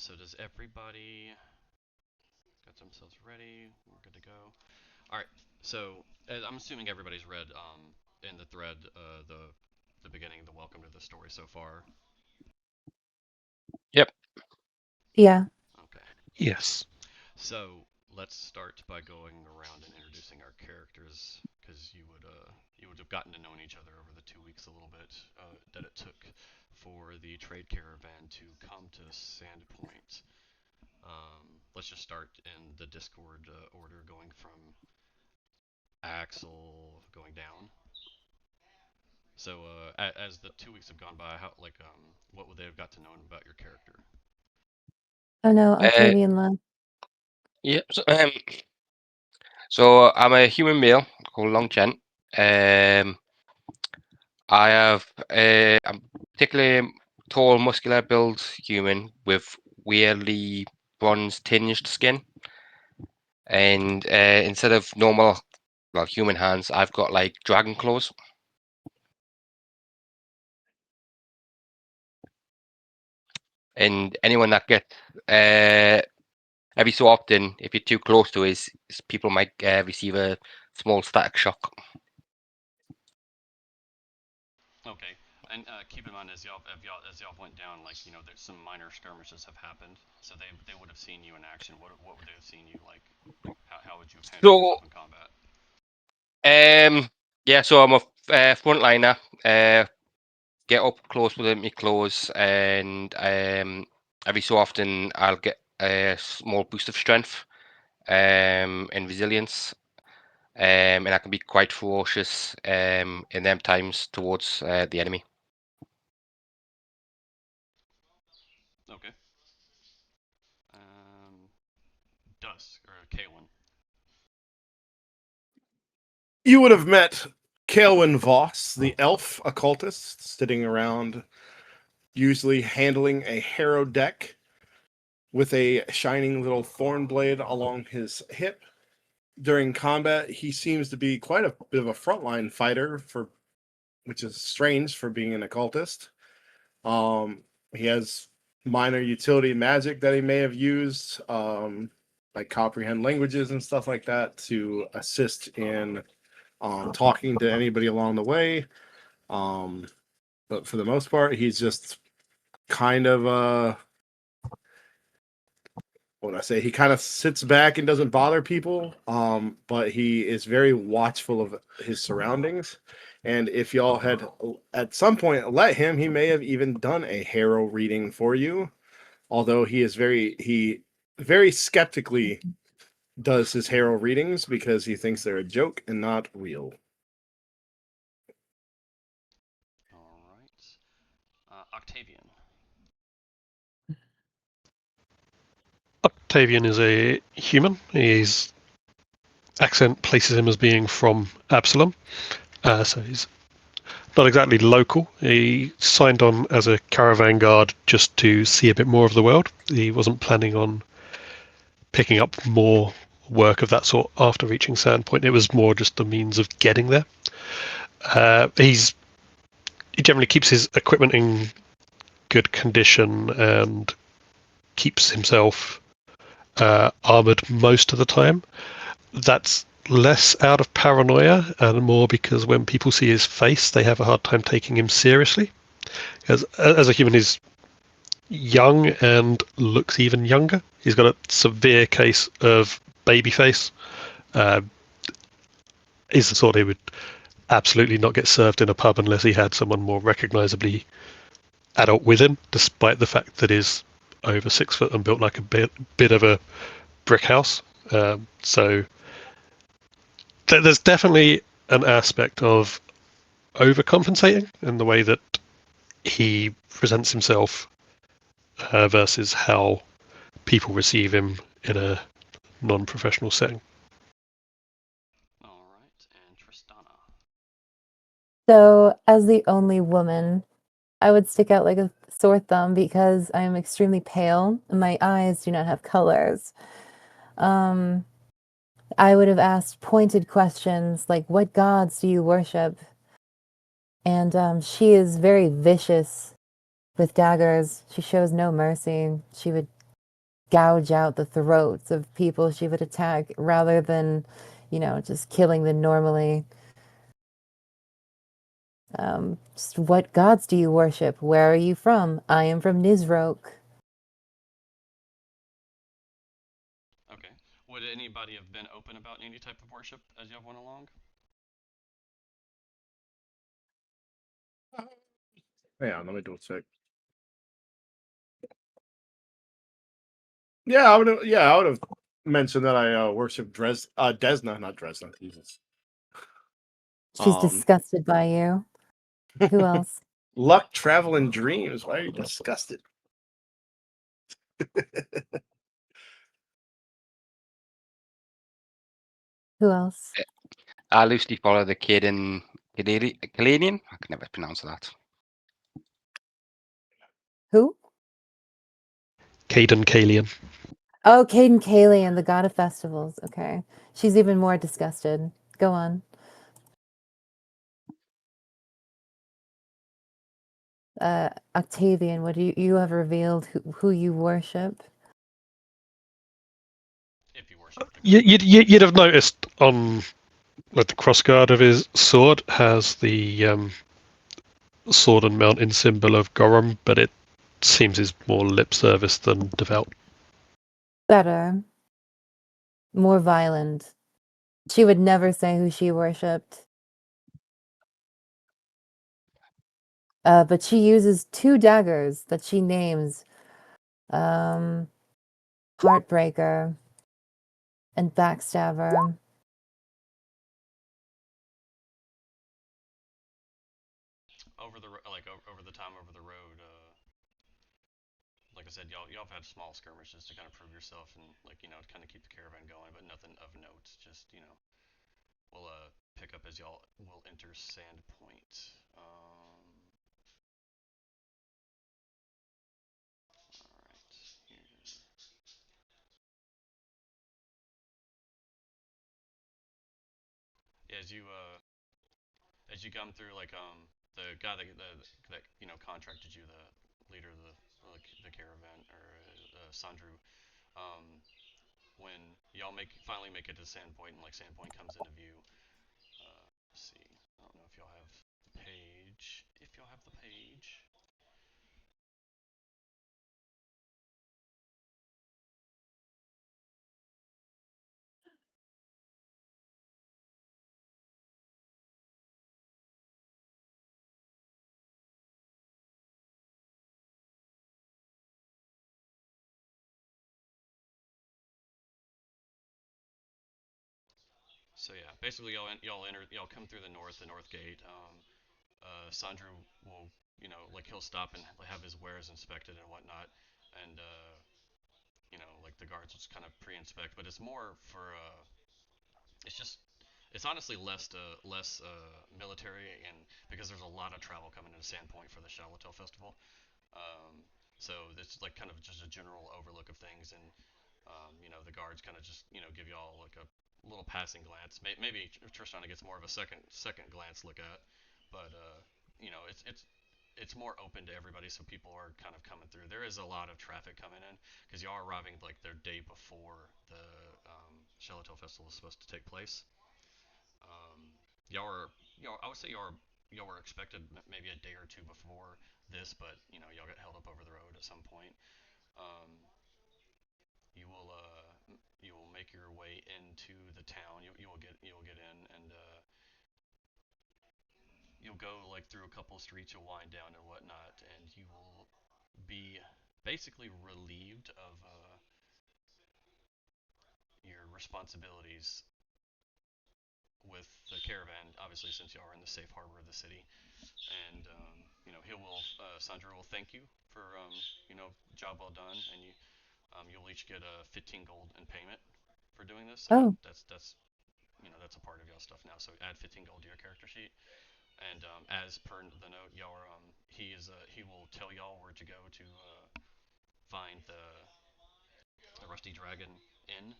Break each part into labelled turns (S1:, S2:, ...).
S1: so does everybody got themselves ready? We're good to go. Alright, so I'm assuming everybody's read in the thread the beginning, the welcome to the story so far.
S2: Yep.
S3: Yeah.
S1: Okay.
S4: Yes.
S1: So let's start by going around and introducing our characters, because you would have gotten to know each other over the 2 weeks a little bit that it took for the trade caravan to come to Sandpoint. Let's just start in the Discord order, going from Axel going down. So as the 2 weeks have gone by, how what would they have got to know about your character?
S3: Oh no,
S2: Uh,
S3: Octavian left.
S2: Yep. So I'm a human male called Long Chen. I'm particularly tall, muscular build human with weirdly bronze tinged skin, and instead of normal, human hands, I've got like dragon claws. And anyone that gets every so often, if you're too close to us, people might receive a small static shock.
S1: Okay, and keep in mind as y'all went down, there's some minor skirmishes have happened, so they would have seen you in action. What would they have seen you like? How would you have handled
S2: So,
S1: yourself in combat?
S2: yeah, so I'm a frontliner. Get up close with my claws, and every so often I'll get a small boost of strength and resilience. And I can be quite ferocious in them times towards the enemy.
S1: Okay. Dusk or Kaelin.
S5: You would have met Kaelwyn Voss, the elf occultist, sitting around, usually handling a harrow deck with a shining little thorn blade along his hip. During combat, he seems to be quite a bit of a frontline fighter, which is strange for being an occultist. He has minor utility magic that he may have used, like comprehend languages and stuff like that, to assist in talking to anybody along the way. But for the most part, he's just kind of what would I say? He kind of sits back and doesn't bother people. But he is very watchful of his surroundings. And if y'all had at some point let him, he may have even done a harrow reading for you. Although he very skeptically does his harrow readings because he thinks they're a joke and not real.
S1: All right. Octavian.
S4: Octavian is a human. His accent places him as being from Absalom, so he's not exactly local. He signed on as a caravan guard just to see a bit more of the world. He wasn't planning on picking up more work of that sort after reaching Sandpoint. It was more just a means of getting there. He generally keeps his equipment in good condition and keeps himself armored most of the time. That's less out of paranoia and more because when people see his face, they have a hard time taking him seriously. As a human, he's young and looks even younger. He's got a severe case of baby face. He's the sort who would absolutely not get served in a pub unless he had someone more recognisably adult with him, despite the fact that he's over 6 foot and built like a bit of a brick house. So there's definitely an aspect of overcompensating in the way that he presents himself versus how people receive him in a non-professional setting.
S1: All right, and Tristana.
S3: So, as the only woman, I would stick out like a sore thumb because I am extremely pale and my eyes do not have colors. I would have asked pointed questions like, "What gods do you worship?" And she is very vicious with daggers. She shows no mercy. She would gouge out the throats of people she would attack rather than, just killing them normally. Just what gods do you worship? Where are you from? I am from Nizroke.
S1: Okay. Would anybody have been open about any type of worship as you went along?
S5: Yeah, let me do a check. Yeah, I would have mentioned that I worship Desna, not Dresna. Jesus.
S3: She's
S5: Um,
S3: disgusted by you. Who else?
S5: Luck, travel, and dreams. Why are you disgusted?
S3: Who else?
S2: I loosely follow the Canadian. I can never pronounce that.
S3: Who?
S4: Caden Kalian.
S3: Oh, Caden Kalian, the god of festivals. Okay. She's even more disgusted. Go on. Octavian, what do you have revealed who you worship?
S1: If you worship the
S4: You'd have noticed on like the crossguard of his sword has the sword and mountain symbol of Gorum, but it seems is more lip service than devout.
S3: Better. More violent. She would never say who she worshipped. But she uses 2 daggers that she names Heartbreaker and Backstabber.
S1: over the time over the road. Like I said, y'all have had small skirmishes to kind of prove yourself and kind of keep the caravan going, but nothing of note. Just we'll pick up as y'all will enter Sandpoint. All right. Here. Yeah, as you come through, the guy that contracted you, the leader of the caravan, or Sandru, um, when y'all finally make it to Sandpoint and Sandpoint comes into view. Let's see. I don't know if y'all have the page. If y'all have the page. So yeah, basically y'all come through the north gate. Sandro will he'll stop and have his wares inspected and whatnot, and the guards will just kind of pre-inspect. But it's more for it's just it's honestly less military, and because there's a lot of travel coming into Sandpoint for the Charlottetown Festival. Um, so it's kind of just a general overlook of things, and the guards kind of just give y'all a little passing glance. Maybe Tristana gets more of a second glance look at, but it's more open to everybody, so people are kind of coming through. There is a lot of traffic coming in because y'all are arriving their day before the Charlottetown Festival is supposed to take place. Y'all are I would say y'all were expected maybe a day or two before this, but y'all got held up over the road at some point. Um, you will make your way into the town. You will get in, and you'll go through a couple of streets. You'll wind down and whatnot, and you will be basically relieved of your responsibilities with the caravan. Obviously, since you are in the safe harbor of the city, and Sandra will thank you for job well done, and you'll each get 15 gold in payment for doing this. So
S3: Oh,
S1: that's a part of y'all stuff now. So add 15 gold to your character sheet. And as per the note, y'all are, he will tell y'all where to go to find the Rusty Dragon Inn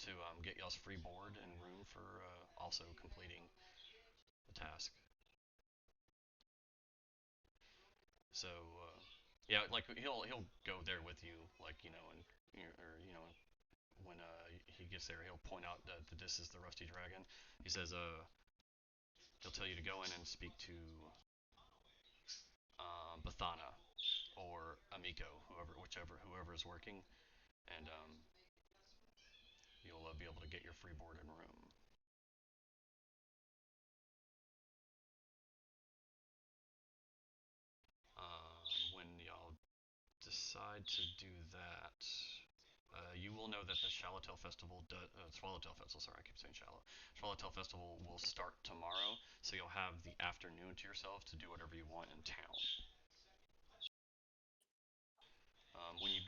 S1: to get y'all's free board and room for also completing the task. So Yeah, like he'll go there with you, like and or when he gets there, he'll point out that this is the Rusty Dragon. He says, he'll tell you to go in and speak to Bathana or Amiko, whoever is working, and you'll be able to get your free board and room. When y'all decide to do that, you will know that the Swallowtail Festival, sorry, I keep saying Swallowtail Festival will start tomorrow, so you'll have the afternoon to yourself to do whatever you want in town. When you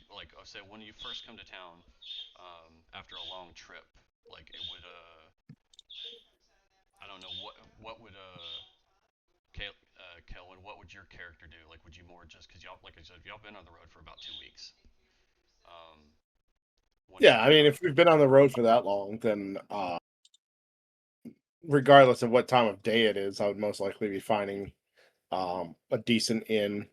S1: when you first come to town, after a long trip, like it would I don't know what would Kelvin, what would your character do? Like, would you more just because y'all, like I said, y'all been on the road for about 2 weeks. Um,
S5: Yeah, I mean, if we've been on the road for that long, then regardless of what time of day it is, I would most likely be finding a decent inn,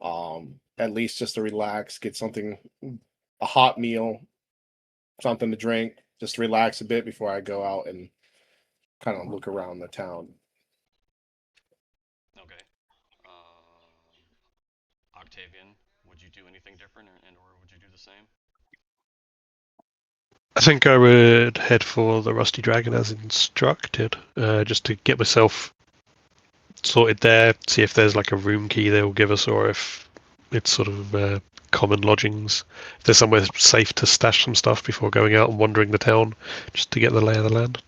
S5: at least just to relax, get something, a hot meal, something to drink, just relax a bit before I go out and kind of look around the town.
S1: Okay. Octavian, would you do anything different, or would you do the same?
S4: I think I would head for the Rusty Dragon as instructed, just to get myself sorted there, see if there's like a room key they will give us, or if it's sort of common lodgings. If there's somewhere safe to stash some stuff before going out and wandering the town, just to get the lay of the land.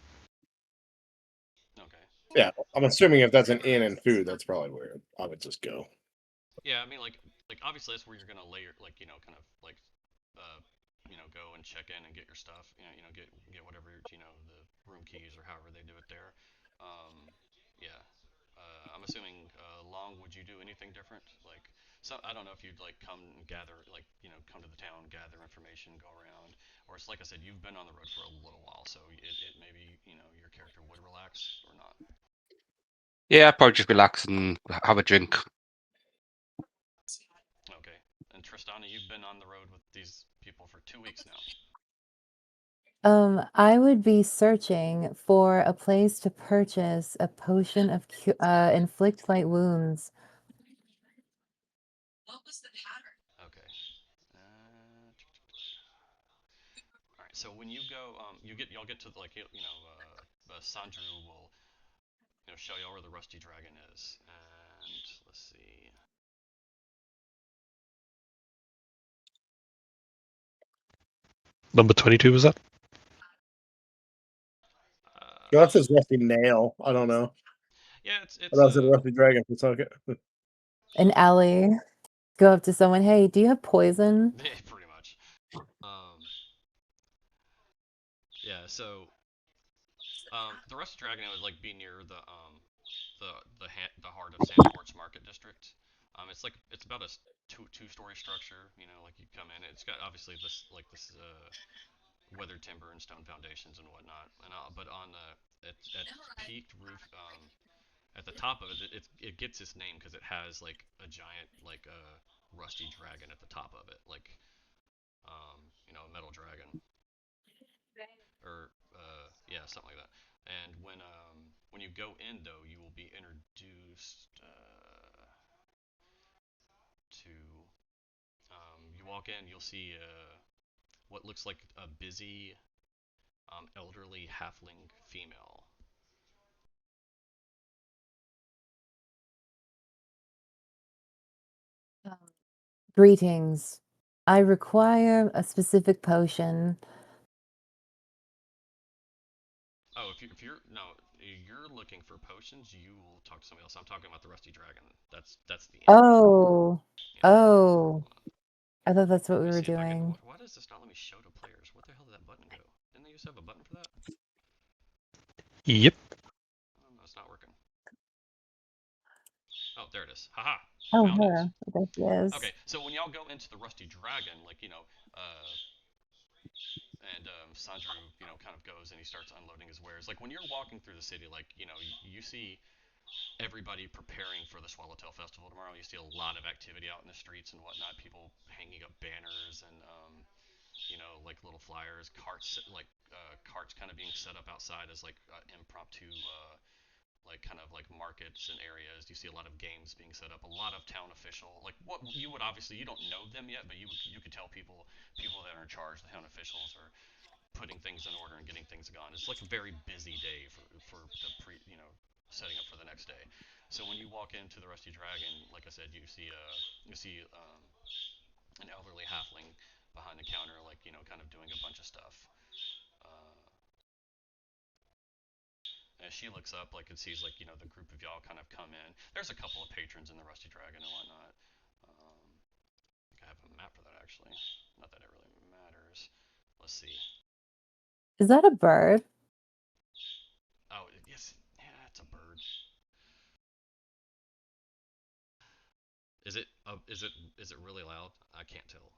S1: Okay.
S5: Yeah, I'm assuming if that's an inn and food, that's probably where I would just go.
S1: Yeah, I mean, like obviously that's where you're gonna lay your, like kind of like uh go and check in and get your stuff. Get whatever the room keys or however they do it there. Yeah. I'm assuming, Long, would you do anything different? Like, so I don't know if you'd like come and gather, like come to the town, gather information, go around, or it's like I said, you've been on the road for a little while, so it maybe your character would relax or not.
S2: Yeah, I'd probably just relax and have a drink.
S1: Okay. And Tristana, you've been on the road with these people for 2 weeks now.
S3: I would be searching for a place to purchase a potion of inflict light wounds.
S1: Okay. All right. So when you go, y'all get to Sandru will show y'all where the Rusty Dragon is, and let's see.
S4: Number 22 was that?
S5: That says Rusty Nail. I don't know.
S1: Yeah, it's
S5: I thought it said Rusty Dragon for a second.
S3: An alley. Go up to someone, hey, do you have poison?
S1: pretty much. Yeah. So the Rusty Dragon would like be near the heart of Sandport's Market District. It's about a two-story structure. Like you come in, it's got obviously this weathered timber and stone foundations and whatnot. And but on at peaked roof, at the top of it gets its name because it has like a giant rusty dragon at the top of it, like a metal dragon, or yeah, something like that. And when you go in though, you will be introduced to you walk in, you'll see what looks like a busy elderly halfling female.
S3: Greetings. I require a specific potion.
S1: Oh, if you're no, you're looking for potions, you will talk to somebody else. I'm talking about the Rusty Dragon. That's the inn.
S3: Oh.
S1: Yeah.
S3: Oh. I thought that's what
S1: Let
S3: we
S1: me
S3: were
S1: see if I can.
S3: doing.
S1: Why does this not let me show to players? What the hell did that button go? Didn't they used to have a button for that?
S4: Yep.
S1: Oh, no, it's not working. Oh, there it is. Haha.
S3: Oh,
S1: Found it.
S3: her. There she is.
S1: Okay, so when y'all go into the Rusty Dragon, and Sandru, kind of goes and he starts unloading his wares. Like when you're walking through the city, like you see everybody preparing for the Swallowtail Festival tomorrow. You see a lot of activity out in the streets and whatnot. People hanging up banners and like little flyers, carts kind of being set up outside as like impromptu like kind of like markets and areas. You see a lot of games being set up. A lot of town official, like what you would obviously you don't know them yet, but you could tell people that are in charge, the town officials, are putting things in order and getting things gone. It's like a very busy day for the setting up for the next day. So when you walk into the Rusty Dragon, like I said, you see an elderly halfling behind the counter, like kind of doing a bunch of stuff. Uh, and she looks up, like, and sees, like, the group of y'all kind of come in. There's a couple of patrons in the Rusty Dragon and whatnot. I think I have a map for that, actually. Not that it really matters. Let's see.
S3: Is that a bird?
S1: Oh, yes. Yeah, it's a bird. Is it? Is it really loud? I can't tell.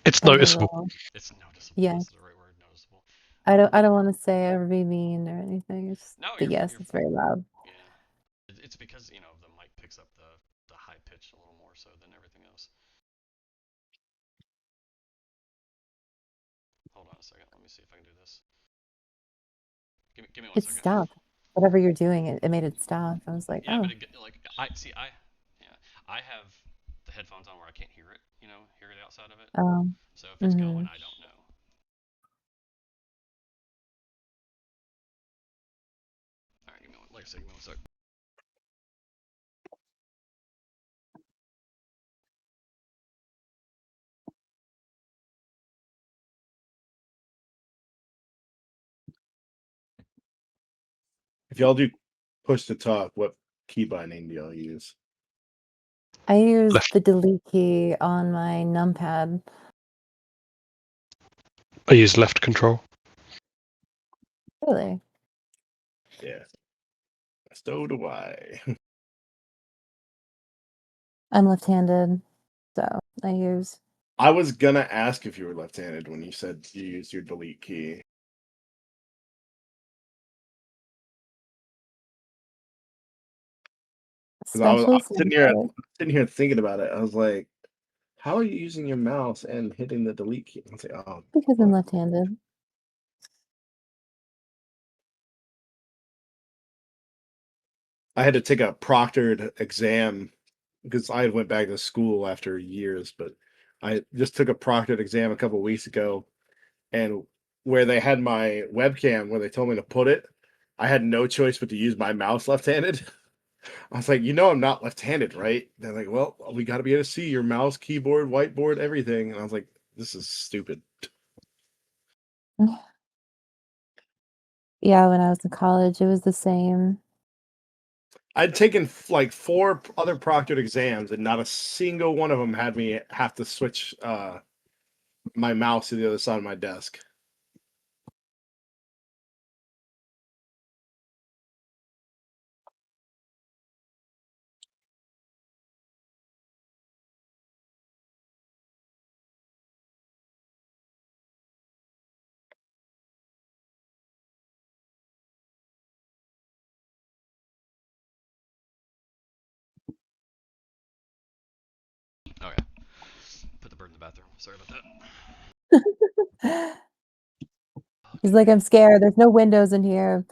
S4: It's
S3: A
S4: noticeable.
S3: little.
S1: It's noticeable.
S3: Yeah.
S1: That's the right word. Noticeable.
S3: I don't want to say or be mean or anything. It's
S1: No,
S3: but yes, it's very loud.
S1: Yeah. It's because the mic picks up the high pitch a little more so than everything else. Hold on a second. Let me see if I can do this. Give me 1
S3: It
S1: second.
S3: stopped. Whatever you're doing, it made it stop. I was like,
S1: Yeah,
S3: oh.
S1: but I have the headphones on where I can't hear it. Hear it outside of it. So if it's going, I don't know. All right, give me 1 sec.
S5: If y'all do push to talk, what key binding do y'all use?
S3: I use
S4: Left.
S3: the delete key on my numpad.
S4: I use left control.
S3: Really?
S5: Yeah. So do I.
S3: I'm left-handed, so I use.
S5: I was gonna ask if you were left-handed when you said you used your delete key. I was
S3: Especially
S5: sitting
S3: since
S5: here thinking about it. I was like, how are you using your mouse and hitting the delete key? I was like, oh,
S3: because I'm
S5: fuck.
S3: left-handed.
S5: I had to take a proctored exam because I went back to school after years, but I just took a proctored exam a couple weeks ago, and where they had my webcam where they told me to put it, I had no choice but to use my mouse left-handed. I was like, I'm not left-handed, right? They're like, well, we got to be able to see your mouse, keyboard, whiteboard, everything. And I was like, this is stupid.
S3: Yeah, when I was in college, it was the same.
S5: I'd taken like 4 other proctored exams, and not a single one of them had me have to switch my mouse to the other side of my desk.
S1: Okay. Put the bird in the bathroom. Sorry about that.
S3: He's like, I'm scared. There's no windows in here.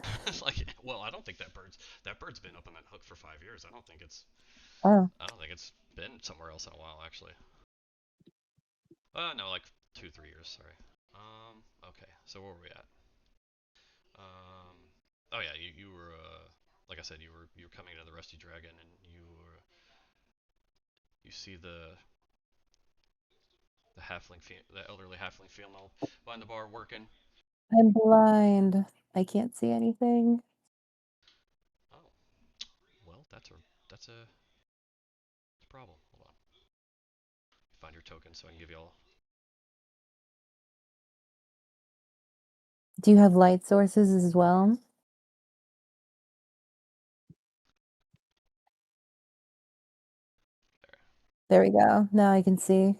S1: Well, I don't think that bird's been up on that hook for 5 years. I don't think it's
S3: Oh.
S1: been somewhere else in a while, actually. No, like 2-3 years. Sorry. Okay. So where were we at? Oh yeah, you were like I said, you were coming to the Rusty Dragon, and you see the the elderly halfling female behind the bar working.
S3: I'm blind. I can't see anything.
S1: Oh, well, that's a problem. Hold on. Find your token so I can give y'all.
S3: Do you have light sources as well? There we go. Now I can see.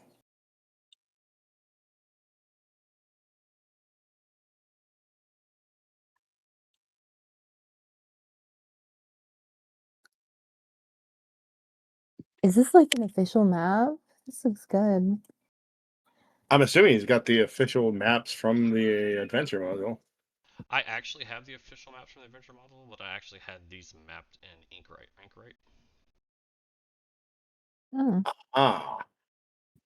S3: Is this like an official map? This looks good.
S5: I'm assuming he's got the official maps from the adventure module.
S1: I actually have the official maps from the adventure module, but I actually had these mapped in Inkwright.
S3: Oh.
S5: Ah.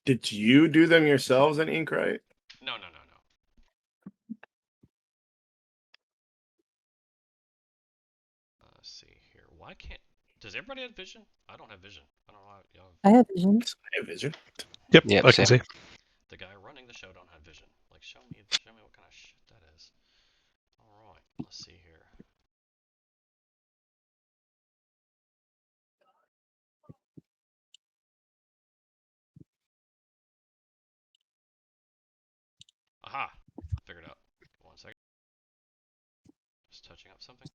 S5: Did you do them yourselves in Inkwright?
S1: No. Let's see here. Why can't? Does everybody have vision? I don't have vision. I don't know why y'all.
S3: I have vision.
S5: I have vision.
S4: Yep,
S2: Yep,
S4: I can
S2: same.
S4: see.
S1: The guy running the show don't have vision. Like, show me what kind of shit that is. All right, let's see here. Aha! Figured out. 1 second. Just touching up something.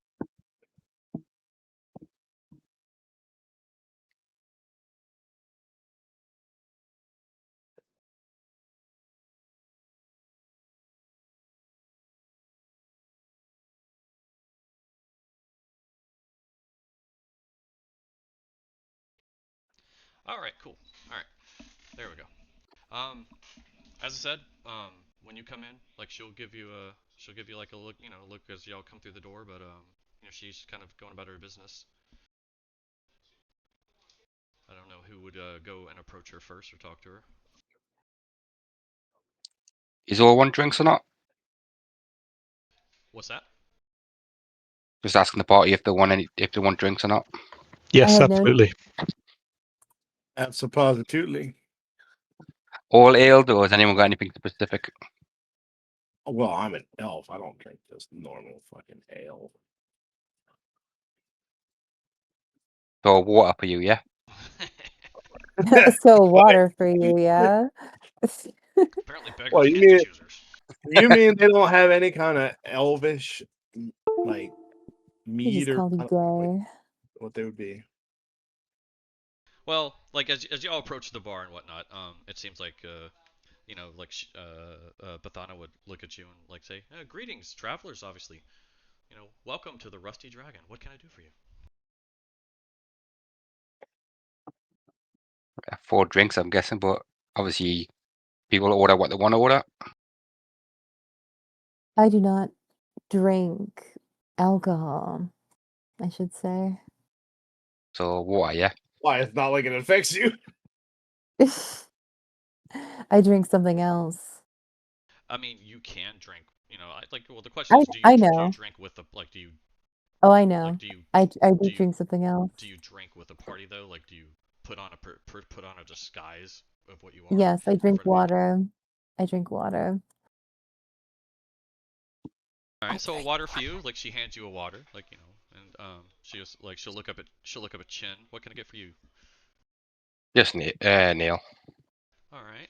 S1: All right, cool. All right, there we go. As I said, when you come in, like she'll give you like a look, look as y'all come through the door, but she's kind of going about her business. I don't know who would go and approach her first or talk to her.
S2: Is all one drinks or not?
S1: What's that?
S2: Just asking the party if they want drinks or not.
S4: Yes,
S3: have no-
S4: absolutely.
S5: Absolutely.
S2: All ale, or has anyone got anything specific?
S5: Well, I'm an elf. I don't drink this normal fucking ale.
S2: So water for you, yeah?
S3: So water for you, yeah.
S1: Apparently, beggars
S5: Well,
S1: can't be choosers.
S5: You mean they don't have any kind of elvish, like,
S3: They
S5: mead
S3: just
S5: or
S3: called you gay.
S5: what they would be?
S1: Well, like as y'all approach the bar and whatnot, it seems like Bathana would look at you and like say, "Greetings, travelers. Obviously, welcome to the Rusty Dragon. What can I do for you?"
S2: 4 drinks, I'm guessing, but obviously people order what they want to order.
S3: I do not drink alcohol, I should say.
S2: So water, yeah?
S5: Why? It's not like it affects you.
S3: I drink something else.
S1: I mean, you can drink. Well, the question is, do you
S3: know.
S1: drink with the do you
S3: Oh, I know.
S1: like do you
S3: I do
S1: do you
S3: drink something else.
S1: do you drink with a party though? Like, do you put on a disguise of what you are?
S3: Yes, I drink
S1: for the people?
S3: water. I drink water.
S1: All right, so a water for you. Like she hands you a water, and she'll look up at Chin. What can I get for you?
S2: Just Neil.
S1: All right.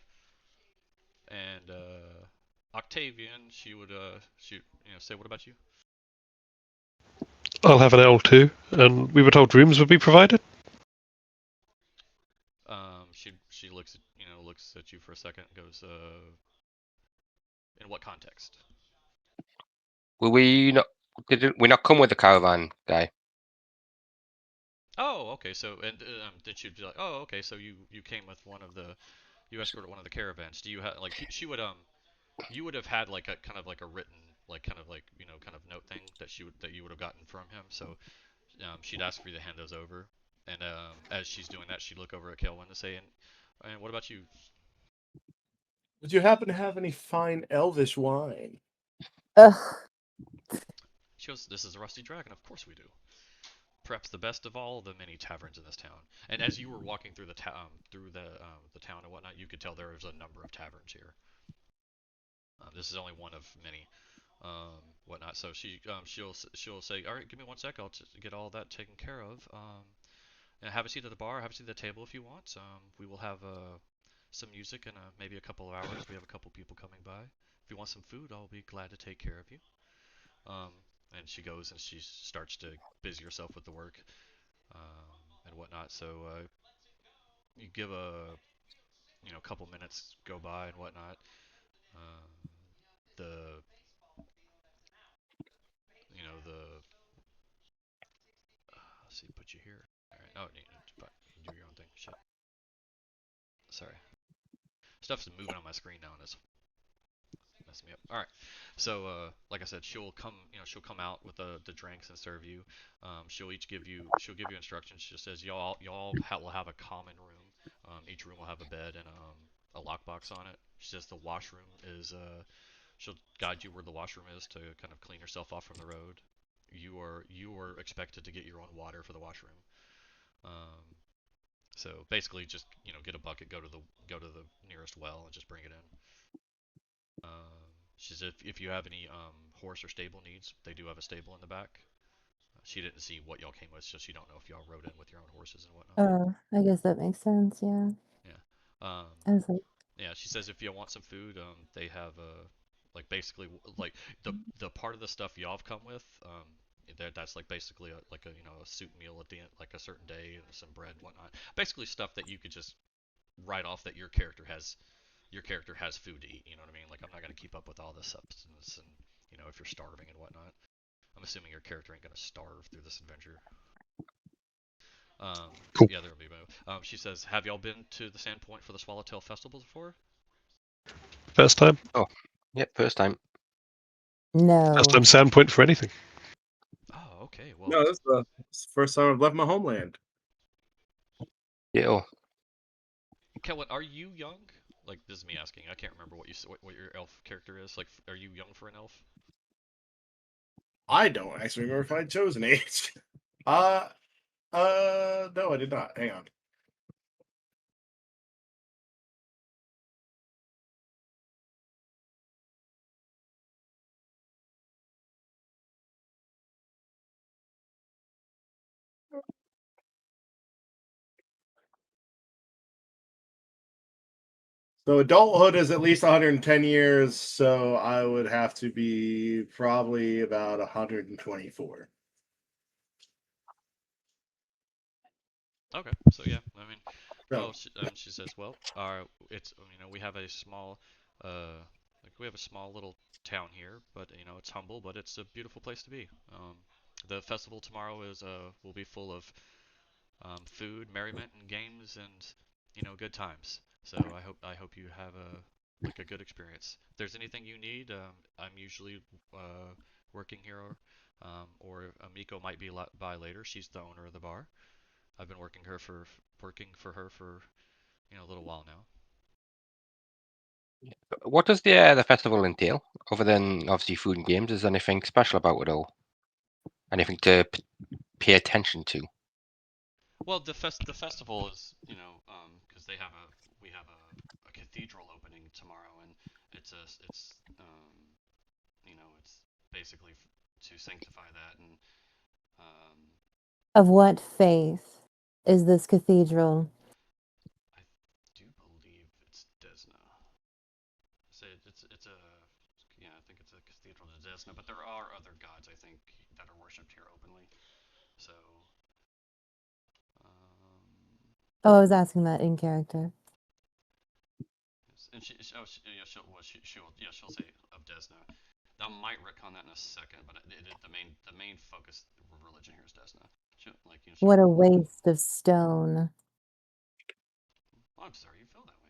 S1: And Octavian, she would say, what about you?
S4: I'll have an L2, and we were told rooms would be provided.
S1: She looks at you for a second and goes, in what context?
S2: Will we not? Did we not come with the caravan guy?
S1: Oh, okay. So did she be like, oh, okay. So you came with you escorted one of the caravans. Do you have she would you would have had like a kind of like a written kind of note thing that you would have gotten from him. So she'd ask for you to hand those over, and as she's doing that, she'd look over at Kaelwyn and say, and what about you?
S5: Would you happen to have any fine elvish wine?
S3: Ugh.
S1: She goes, this is the Rusty Dragon. Of course we do. Perhaps the best of all the many taverns in this town. And as you were walking through the town and whatnot, you could tell there was a number of taverns here. This is only one of many, whatnot. So she'll say, all right, give me 1 sec. I'll get all that taken care of. And have a seat at the bar. Have a seat at the table if you want. We will have some music in maybe a couple of hours. We have a couple people coming by. If you want some food, I'll be glad to take care of you. And she goes and she starts to busy herself with the work and whatnot. So you give a couple minutes go by and whatnot. The the let's see, put you here. All right. Oh, you do your own thing. Shit. Sorry. Stuff's moving on my screen now and it's messing me up. All right. So, like I said, she'll come out with the drinks and serve you. She'll give you instructions. She says will have a common room. Each room will have a bed and a lockbox on it. She says the washroom is she'll guide you where the washroom is to kind of clean yourself off from the road. You are expected to get your own water for the washroom. Um, so basically, just get a bucket, go to the nearest well, and just bring it in. She says if you have any horse or stable needs, they do have a stable in the back. She didn't see what y'all came with, so she don't know if y'all rode in with your own horses and whatnot.
S3: Oh, I guess that makes sense. Yeah.
S1: Yeah. Um,
S3: I was like,
S1: yeah. She says if you want some food, they have like basically like the part of the stuff y'all have come with. That's like basically like a soup meal at the end, like a certain day, and some bread and whatnot. Basically stuff that you could just write off that your character has food to eat. You know what I mean? Like I'm not gonna keep up with all this substance and if you're starving and whatnot. I'm assuming your character ain't gonna starve through this adventure.
S4: Cool.
S1: Yeah, there'll be. She says, "Have y'all been to the Sandpoint for the Swallowtail Festival before?"
S4: First time.
S2: Yep, first time.
S3: no.
S4: First time Sandpoint for anything.
S1: Oh, okay. Well,
S5: No, this is the first time I've left my homeland.
S2: Yeah. Oh,
S1: Kellen, are you young? Like, this is me asking. I can't remember what your elf character is. Like, are you young for an elf?
S5: I don't actually remember if I chose an age. No, I did not. Hang on. So adulthood is at least 110 years, so I would have to be probably about 124.
S1: Okay. So yeah, I mean,
S5: No.
S1: well, she says, well, it's we have a small, we have a small little town here, but it's humble, but it's a beautiful place to be. The festival tomorrow will be full of food, merriment, and games, and good times. So I hope you have a good experience. If there's anything you need, I'm usually working here, or Amiko might be by later. She's the owner of the bar. I've been working for her for a little while now.
S2: what does the festival entail? Other than obviously food and games, is there anything special about it all? Anything to pay attention to?
S1: Well, the festival is because we have a cathedral opening tomorrow, and it's basically to sanctify that and um,
S3: Of what faith is this cathedral?
S1: I do believe it's Desna. So it's a yeah, I think it's a cathedral to Desna, but there are other gods I think that are worshipped here openly. So
S3: Oh, I was asking that in character.
S1: and she'll say of Desna. I might recon that in a second, but the main focus of religion here is Desna.
S3: What a waste of stone.
S1: Oh, I'm sorry you feel that way.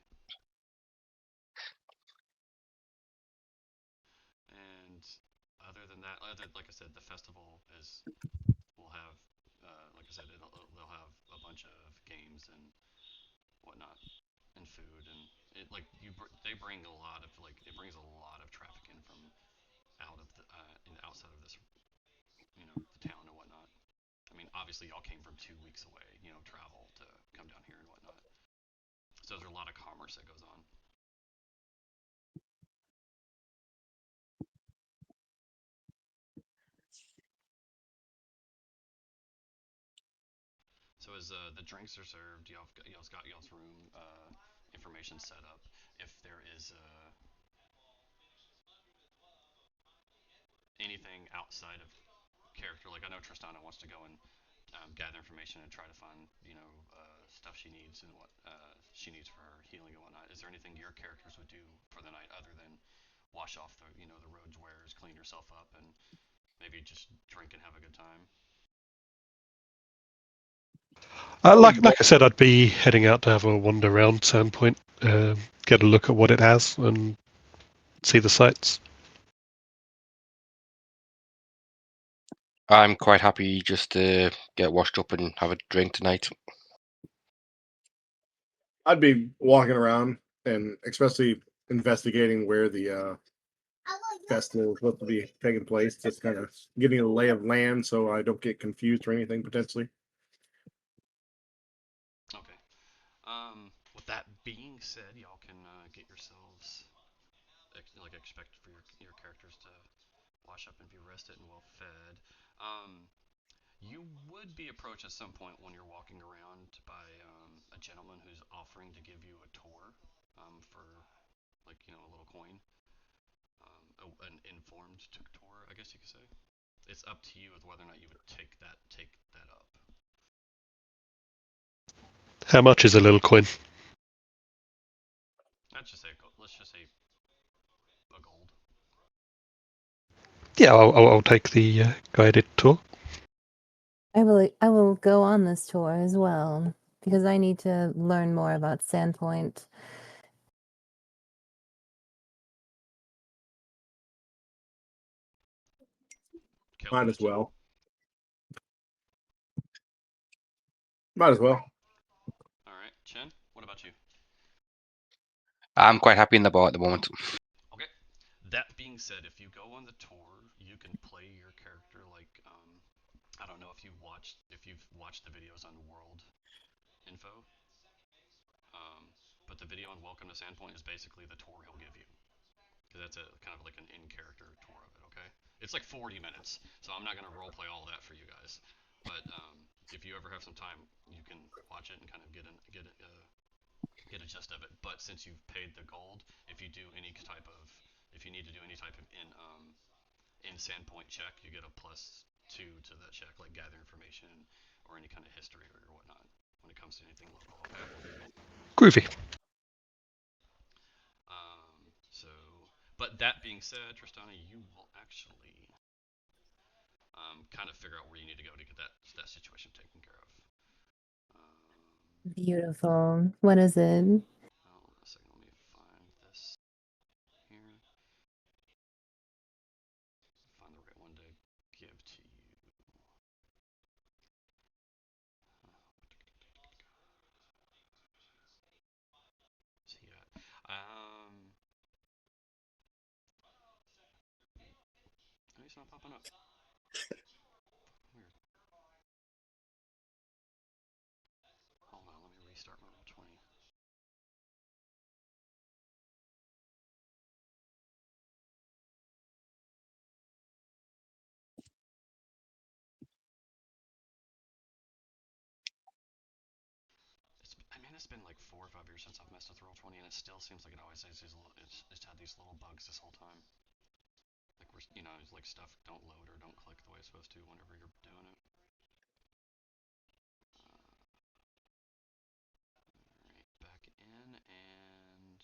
S1: And other than that, like I said, the festival will have, like I said, they'll have a bunch of games and whatnot, and food, and they bring a lot of it brings a lot of traffic in from outside of this, the town and whatnot. I mean, obviously y'all came from 2 weeks away, travel to come down here and whatnot. So there's a lot of commerce that goes on. So as the drinks are served, y'all's got y'all's room information set up. If there is anything outside of character, like I know Tristana wants to go and gather information and try to find stuff she needs and what she needs for her healing and whatnot. Is there anything your characters would do for the night other than wash off the road's wares, clean yourself up, and maybe just drink and have a good time?
S4: Like I said, I'd be heading out to have a wander around Sandpoint, get a look at what it has, and see the sights.
S2: I'm quite happy just to get washed up and have a drink tonight.
S5: I'd be walking around and especially investigating where the festival is supposed to be taking place, just kind of getting a lay of land so I don't get confused or anything potentially.
S1: Okay. With that being said, y'all can get yourselves expect for your characters to wash up and be rested and well fed. You would be approached at some point when you're walking around by a gentleman who's offering to give you a tour for a little coin, an informed tour, I guess you could say. It's up to you with whether or not you would take that up.
S4: How much is a little coin?
S1: Let's just say a gold.
S4: Yeah, I'll take the guided tour.
S3: I will go on this tour as well because I need to learn more about Sandpoint.
S5: Might as well. Might as well.
S1: All right, Chen, what about you?
S2: I'm quite happy in the bar at the moment.
S1: Okay. That being said, if you go on the tour, you can play your character like I don't know if you've watched the videos on World Info, but the video on Welcome to Sandpoint is basically the tour he'll give you. Because that's a kind of like an in-character tour of it. Okay, it's like 40 minutes, so I'm not gonna roleplay all that for you guys. But if you ever have some time, you can watch it and kind of get a gist of it. But since you've paid the gold, if you need to do any type of in Sandpoint check, you get a +2 to that check, like gather information or any kind of history or whatnot when it comes to anything local. Okay.
S4: Groovy.
S1: So, but that being said, Tristana, you will actually kind of figure out where you need to go to get that situation taken care of.
S3: Beautiful. What is it?
S1: Hold on a second, let me find this here. Find the right one to give to you. So yeah, it's not popping up. Weird. Hold on, let me restart my Roll20. It's been like 4 or 5 years since I've messed with Roll20, and it still seems like it always has it's had these little bugs this whole time. Like it's like stuff don't load or don't click the way it's supposed to whenever you're doing it. Alright, back in and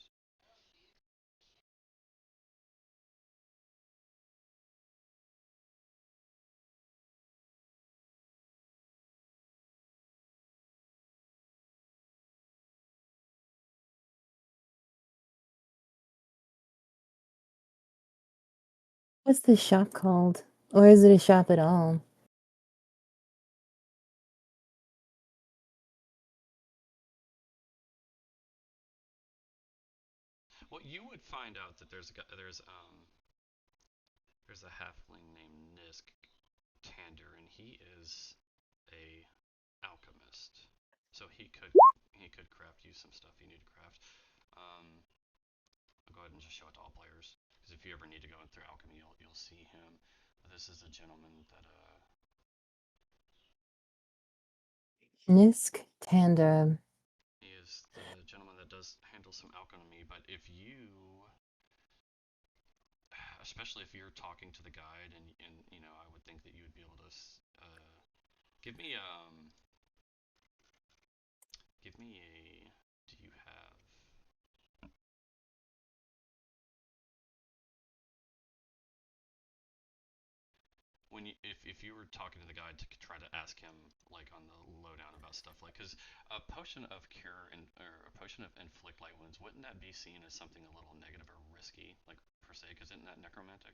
S3: What's this shop called? Or is it a shop at all?
S1: well, you would find out that there's a halfling named Nisk Tander, and he is a alchemist. So he could craft you some stuff you need to craft. I'll go ahead and just show it to all players, because if you ever need to go through alchemy, you'll see him. But this is a gentleman that
S3: Nisk Tander.
S1: he is the gentleman that does handle some alchemy. But if you, especially if you're talking to the guide, and I would think that you would be able to give me a. Do you have? if you were talking to the guy to try to ask him like on the lowdown about stuff like, because a potion of cure and or a potion of inflict light wounds, wouldn't that be seen as something a little negative or risky, like per se? Because isn't that necromantic?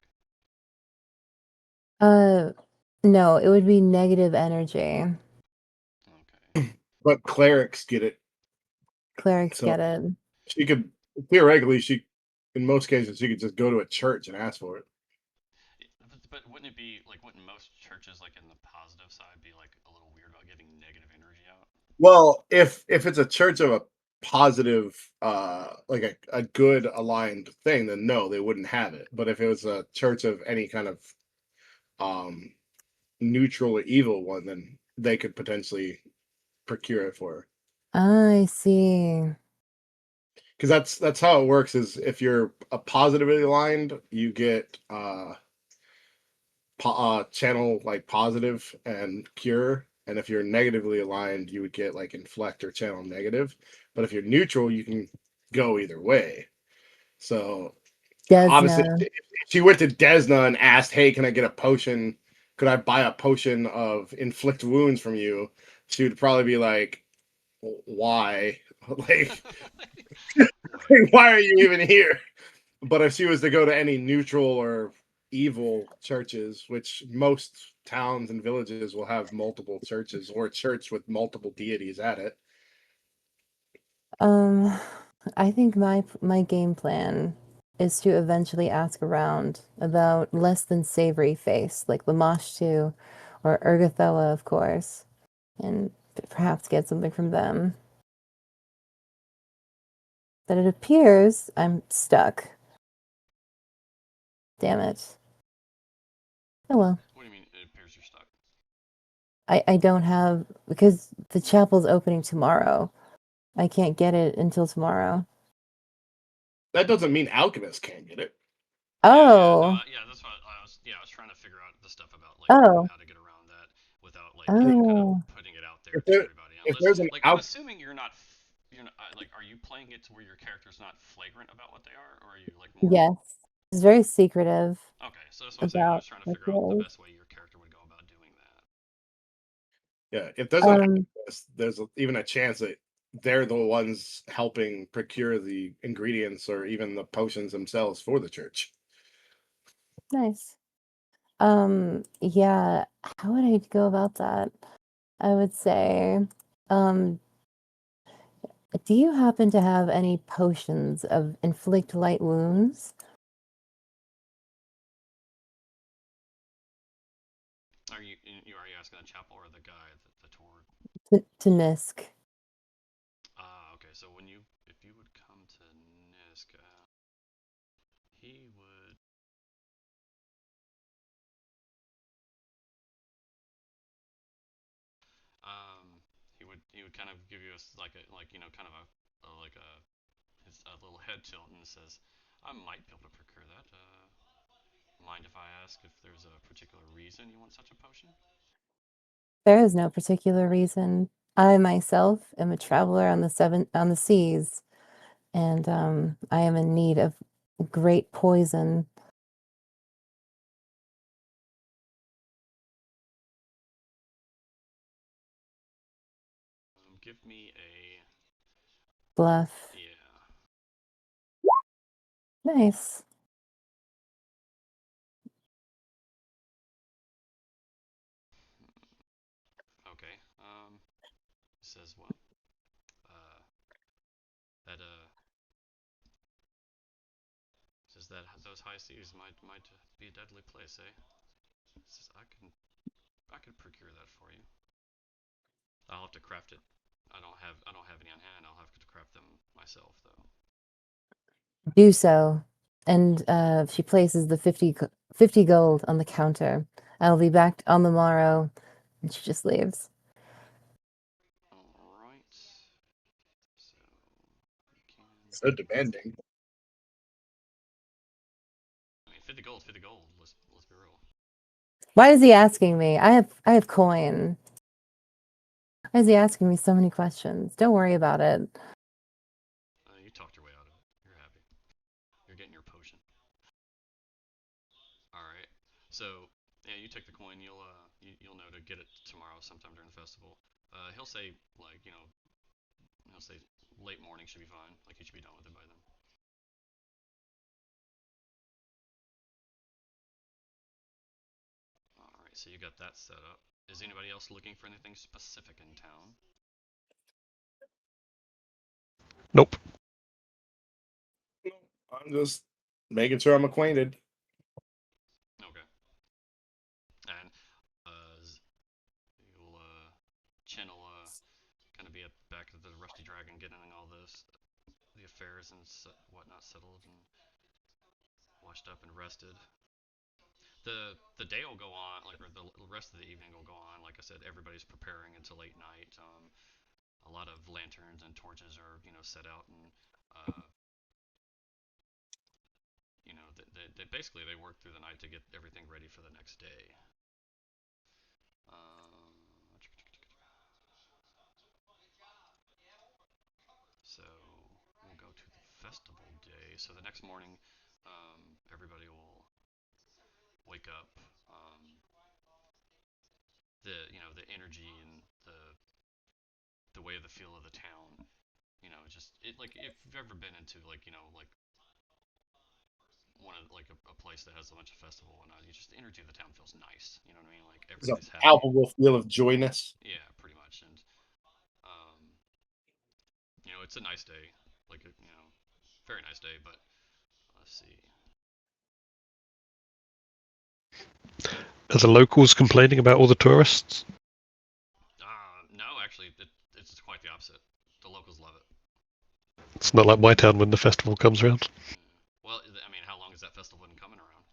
S3: No, it would be negative energy.
S1: Okay.
S5: But clerics get it.
S3: Clerics
S5: So
S3: get it.
S5: she could theoretically, in most cases, she could just go to a church and ask for it.
S1: But wouldn't it be like, wouldn't most churches like in the positive side be like a little weird about giving negative energy out?
S5: Well, if it's a church of a positive, like a good aligned thing, then no, they wouldn't have it. But if it was a church of any kind of um neutral or evil one, then they could potentially procure it for her.
S3: I see.
S5: Because that's how it works. Is if you're a positively aligned, you get channel like positive and cure, and if you're negatively aligned, you would get like inflect or channel negative. But if you're neutral, you can go either way. So obviously,
S3: Desna.
S5: if she went to Desna and asked, "Hey, can I get a potion? Could I buy a potion of inflict wounds from you?" She would probably be like, "Why? Like,
S1: Whatever.
S5: why are you even here?" But if she was to go to any neutral or evil churches, which most towns and villages will have multiple churches or a church with multiple deities at it.
S3: I think my game plan is to eventually ask around about less than savory face, like Lamashtu or Urgathoa, of course, and perhaps get something from them. But it appears I'm stuck. Damn it. Oh well.
S1: What do you mean? It appears you're stuck.
S3: I don't have, because the chapel's opening tomorrow. I can't get it until tomorrow.
S5: That doesn't mean alchemists can't get it.
S3: Oh.
S1: That's what I was. Yeah, I was trying to figure out the stuff about like
S3: Oh.
S1: how to get around that without like kind of
S3: Oh.
S1: putting it out there
S5: If
S1: to
S5: there,
S1: everybody.
S5: if
S1: Unless
S5: there's an
S1: like, I'm assuming you're not like, are you playing it to where your character's not flagrant about what they are, or are you like more?
S3: Yes. It's very secretive
S1: Okay, so that's what I'm saying. I
S3: about
S1: was trying to
S3: what
S1: figure
S3: it
S1: out the
S3: is.
S1: best way your character would go about doing that.
S5: yeah, if there's an
S3: Um,
S5: alchemist, there's even a chance that they're the ones helping procure the ingredients or even the potions themselves for the church.
S3: nice. Yeah, how would I go about that? I would say, um, do you happen to have any potions of inflict light wounds?
S1: Are you asking the chapel or the guy that the tour?
S3: To Nisk.
S1: Okay. So if you would come to Nisk, he would. He would kind of give you like a kind of a little head tilt and says, "I might be able to procure that. Mind if I ask if there's a particular reason you want such a potion?"
S3: There is no particular reason. I myself am a traveler on the seas, and I am in need of great poison.
S1: Give me a
S3: Bluff.
S1: yeah.
S3: Nice.
S1: Okay. Says well. That says that those high seas might be a deadly place, eh? Says I could procure that for you. I'll have to craft it. I don't have any on hand. I'll have to craft them myself though.
S3: Do so. And she places the 50 gold on the counter. I'll be back on the morrow. And she just leaves.
S1: All right. So we can.
S5: So demanding.
S1: I mean, 50 gold, 50 gold. Let's be real.
S3: Why is he asking me? I have coin. Why is he asking me so many questions? Don't worry about it.
S1: You talked your way out of it. You're happy. You're getting your potion. All right. So yeah, you take the coin. You'll know to get it tomorrow, sometime during the festival. He'll say like he'll say late morning should be fine. Like you should be done with it by then. All right, so you got that set up. Is anybody else looking for anything specific in town?
S4: Nope.
S5: I'm just making sure I'm acquainted.
S1: Okay. And you'll Chin will kind of be back at the Rusty Dragon, getting all the affairs and whatnot settled and washed up and rested. The day will go on, like, or the rest of the evening will go on. Like I said, everybody's preparing until late night. A lot of lanterns and torches are set out, and they basically they work through the night to get everything ready for the next day. So we'll go to the festival day. So the next morning, everybody will wake up. The energy and the way of the feel of the town. Just like if you've ever been into like one of like a place that has a bunch of festival and the energy of the town feels nice. You know what I mean? Like
S5: There's an
S1: everybody's happy.
S5: palpable feel of joyness.
S1: Yeah, pretty much. And it's a nice day, like very nice day. But let's see.
S4: Are the locals complaining about all the tourists?
S1: No, actually, it's quite the opposite. The locals love it.
S4: It's not like my town when the festival comes around.
S1: Well, I mean, how long has that festival been coming around?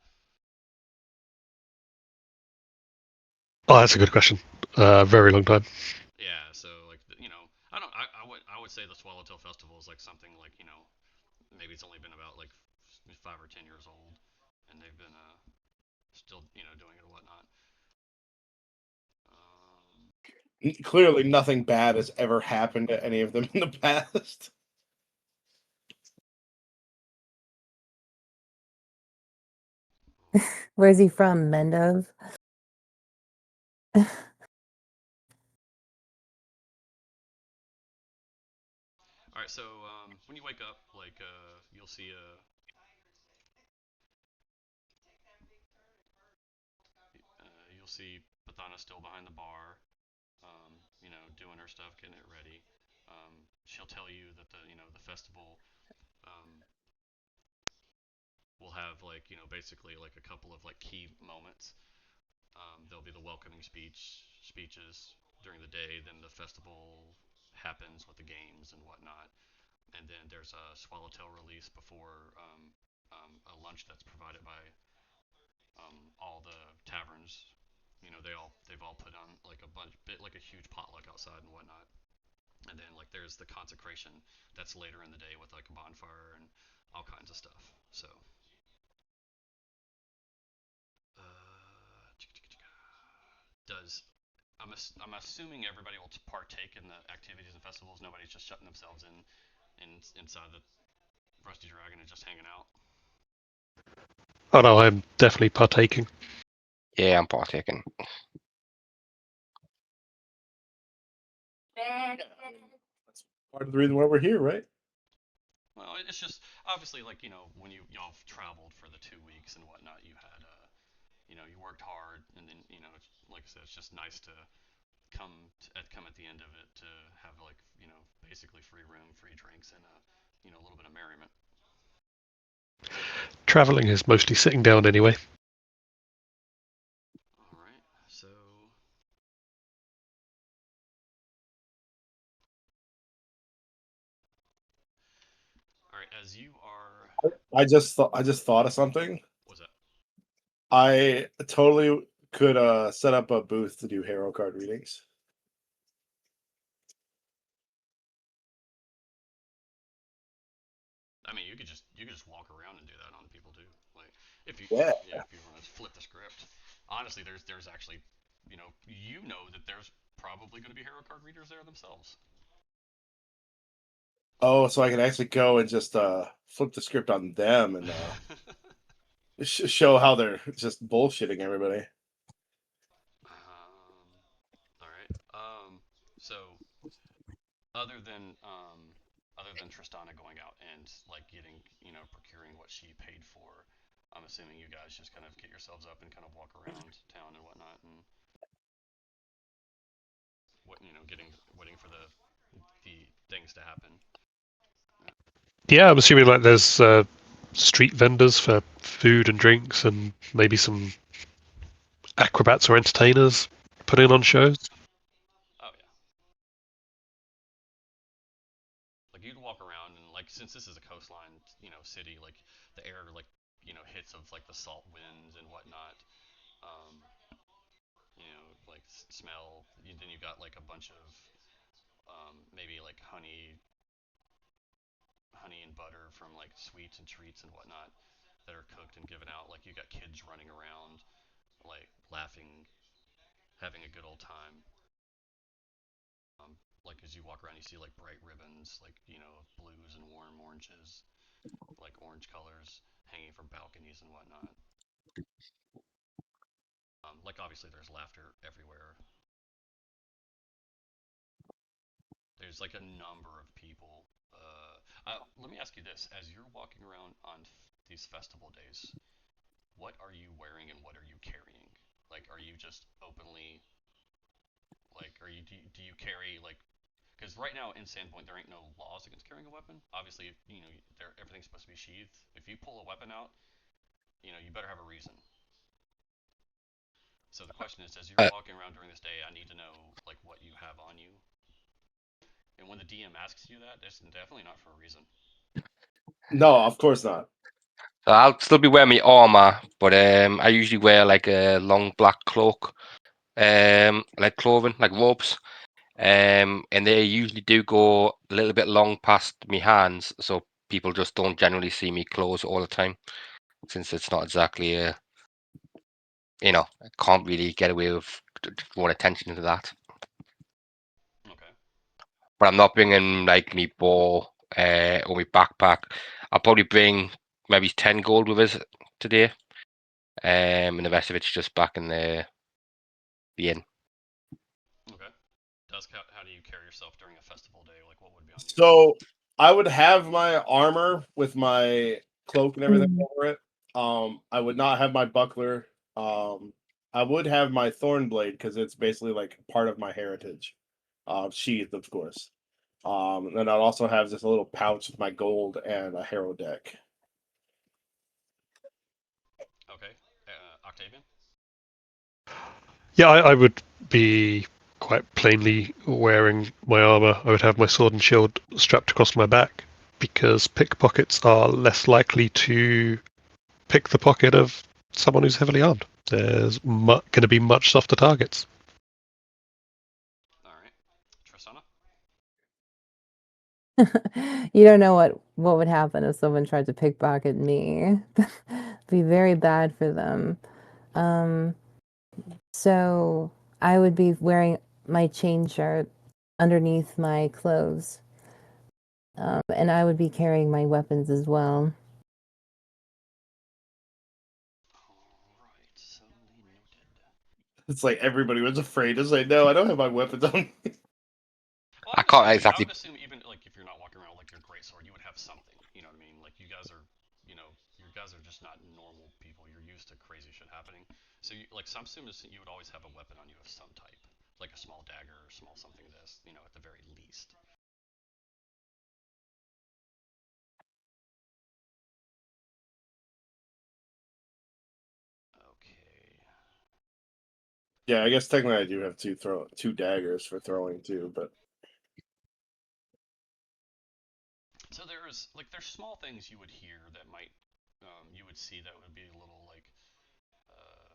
S4: Oh, that's a good question. Very long time.
S1: Yeah, so like I would say the Swallowtail Festival is like something like maybe it's only been about like 5 or 10 years old, and they've been still doing it and whatnot.
S5: Clearly, nothing bad has ever happened to any of them in the past.
S3: Where's he from? Mendov?
S1: All right, so when you wake up, like you'll see Pathana still behind the bar, doing her stuff, getting it ready. She'll tell you that the festival will have like basically like a couple of like key moments. There'll be the welcoming speeches during the day. Then the festival happens with the games and whatnot, and then there's a Swallowtail release before a lunch that's provided by all the taverns. They've all put on like like a huge potluck outside and whatnot. And then like there's the consecration that's later in the day with like a bonfire and all kinds of stuff. So does I'm assuming everybody will partake in the activities and festivals. Nobody's just shutting themselves inside the Rusty Dragon and just hanging out.
S4: Oh no, I'm definitely partaking.
S2: Yeah, I'm partaking.
S5: That's part of the reason why we're here, right?
S1: Well, it's just obviously like when y'all traveled for the 2 weeks and whatnot, you had you worked hard, and then it's, like I said, it's just nice to come at the end of it to have like basically free room, free drinks, and a little bit of merriment.
S4: Traveling is mostly sitting down anyway.
S1: All right, so all right, as you are.
S5: I just thought of something.
S1: What's that?
S5: I totally could set up a booth to do hero card readings.
S1: I mean, you could just walk around and do that on people too. Like if you
S5: Yeah.
S1: if you want to flip the script. Honestly, there's actually that there's probably going to be hero card readers there themselves.
S5: Oh, so I can actually go and just flip the script on them and show how they're just bullshitting everybody.
S1: other than Tristana going out and like getting procuring what she paid for, I'm assuming you guys just kind of get yourselves up and kind of walk around town and whatnot, and getting waiting for the things to happen.
S4: Yeah, I'm assuming like there's street vendors for food and drinks, and maybe some acrobats or entertainers putting on shows.
S1: Oh yeah, like you'd walk around and like since this is a coastline, city, like the air like hits of like the salt winds and whatnot. Um, like smell. Then you got like a bunch of maybe like honey and butter from like sweets and treats and whatnot that are cooked and given out. Like you got kids running around, like laughing, having a good old time. Like as you walk around, you see like bright ribbons, like blues and warm oranges, like orange colors hanging from balconies and whatnot. Like obviously there's laughter everywhere. There's like a number of people. Let me ask you this: as you're walking around on these festival days, what are you wearing and what are you carrying? Like, are you just openly like, do you carry like? Because right now in Sandpoint there ain't no laws against carrying a weapon. Obviously, everything's supposed to be sheathed. If you pull a weapon out, you better have a reason. So the question is, as you're
S2: Uh,
S1: walking around during this day, I need to know like what you have on you. And when the DM asks you that, it's definitely not for a reason.
S5: No, of course not.
S2: so I'll still be wearing my armor, but I usually wear like a long black cloak, like clothing, like robes. And they usually do go a little bit long past my hands, so people just don't generally see me clothes all the time, since it's not exactly I can't really get away with drawing attention to that.
S1: Okay.
S2: But I'm not bringing like me bow or my backpack. I'll probably bring maybe 10 gold with us today, and the rest of it's just back in the inn.
S1: Okay. Dusk, how do you carry yourself during a festival day? Like, what would be on you?
S5: So I would have my armor with my cloak and everything
S3: Mhm.
S5: over it. I would not have my buckler. I would have my thorn blade because it's basically like part of my heritage. Sheathed, of course. And then I'd also have this little pouch with my gold and a harrow deck.
S1: Okay. Octavian?
S4: Yeah, I would be quite plainly wearing my armor. I would have my sword and shield strapped across my back because pickpockets are less likely to pick the pocket of someone who's heavily armed. There's going to be much softer targets.
S1: All right. Tristana?
S3: You don't know what would happen if someone tried to pickpocket me. Be very bad for them. Um, so I would be wearing my chain shirt underneath my clothes. And I would be carrying my weapons as well.
S1: All right. So noted.
S5: It's like everybody was afraid to say, no, I don't have my weapons on.
S1: Well,
S2: I can't
S1: I
S2: exactly.
S1: would assume even like if you're not walking around with like your greatsword, you would have something. You know what I mean? Like you guys are just not normal people. You're used to crazy shit happening. So so I'm assuming you would always have a weapon on you of some type, like a small dagger or small something this, at the very least. Okay.
S5: Yeah, I guess technically I do have two daggers for throwing too, but
S1: So there's small things you would hear that might you would see that would be a little like uh,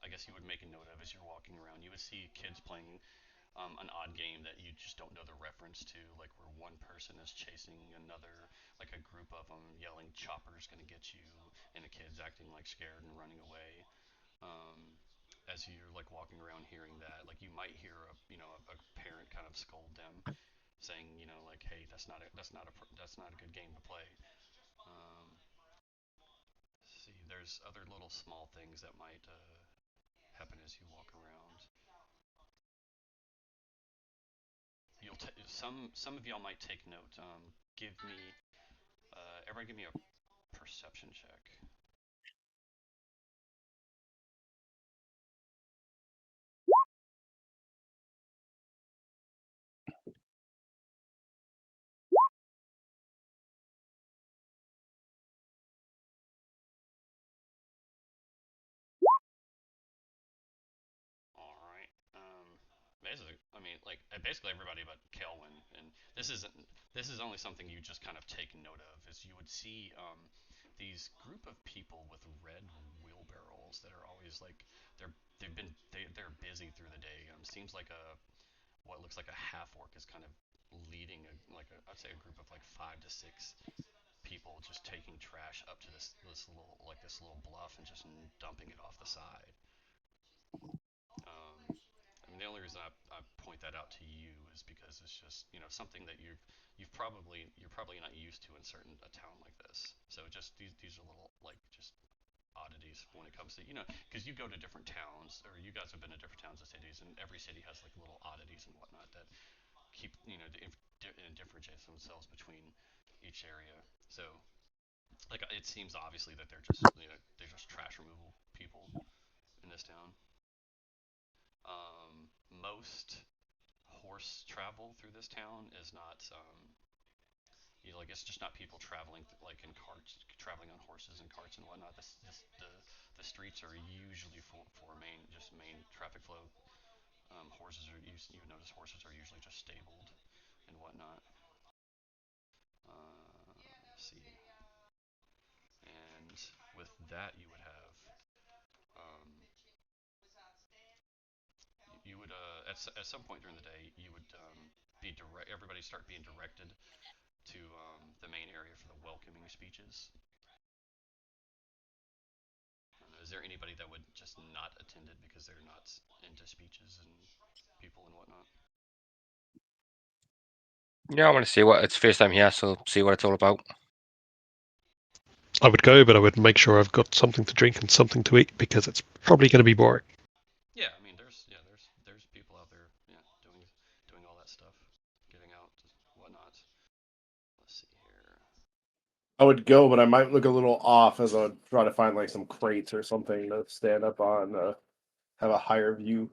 S1: I guess you would make a note of as you're walking around. You would see kids playing an odd game that you just don't know the reference to, like where one person is chasing another, like a group of them yelling "Chopper's gonna get you," and the kids acting like scared and running away. Um, as you're like walking around hearing that, like you might hear a parent kind of scold them, saying like, "Hey, that's not a good game to play." See, there's other little small things that might happen as you walk around. some of y'all might take note. Give me everybody give me a perception check. All right. Basically, I mean, like basically everybody but Kelwin, and this is only something you just kind of take note of. Is you would see these group of people with red wheelbarrows that are always like they're busy through the day. Seems like a what looks like a half orc is kind of leading I'd say a group of like 5 to 6 people just taking trash up to this little bluff and just dumping it off the side. I mean, the only reason I point that out to you is because it's just something that you're probably not used to in a town like this. So just these are little like just oddities when it comes to because you go to different towns or you guys have been to different towns and cities, and every city has like little oddities and whatnot that keep differentiate themselves between each area. So like it seems obviously that they're just trash removal people in this town. Most horse travel through this town is not like it's just not people traveling like in carts, traveling on horses and carts and whatnot. The streets are usually for main traffic flow. Horses are you notice horses are usually just stabled and whatnot. Let's see, and with that you would have um, you would at some point during the day you would be direct. Everybody start being directed to the main area for the welcoming speeches. Is there anybody that would just not attend it because they're not into speeches and people and whatnot?
S2: Yeah, I want to see what it's first time here, so see what it's all about.
S4: I would go, but I would make sure I've got something to drink and something to eat because it's probably going to be boring.
S1: Yeah, I mean, there's people out there, yeah, doing all that stuff, giving out whatnot. Let's see here.
S5: I would go, but I might look a little off as I try to find like some crates or something to stand up on, have a higher view.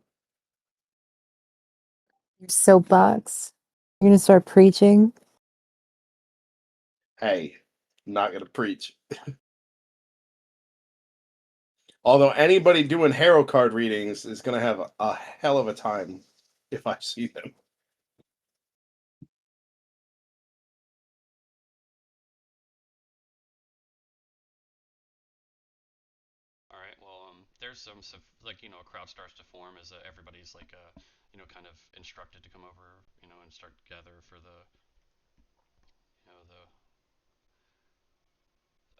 S3: Your soapbox. You're gonna start preaching.
S5: Hey, I'm not gonna preach. Although anybody doing tarot card readings is gonna have a hell of a time if I see them.
S1: All right, well, there's some like a crowd starts to form as everybody's like kind of instructed to come over, and start gather for the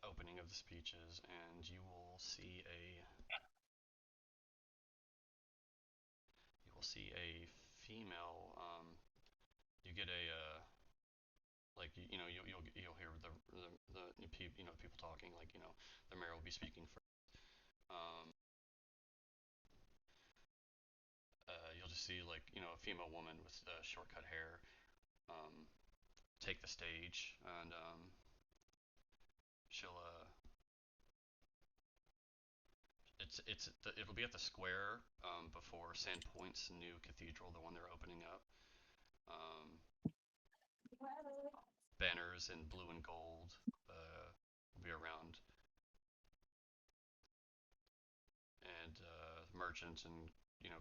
S1: opening of the speeches, and you will see a female. You get a like you'll hear the people talking like the mayor will be speaking first. Um, you'll just see like a female woman with short cut hair um, take the stage, and she'll it'll be at the square before Sandpoint's new cathedral, the one they're opening up. Um, Banners in blue and gold will be around, and merchants and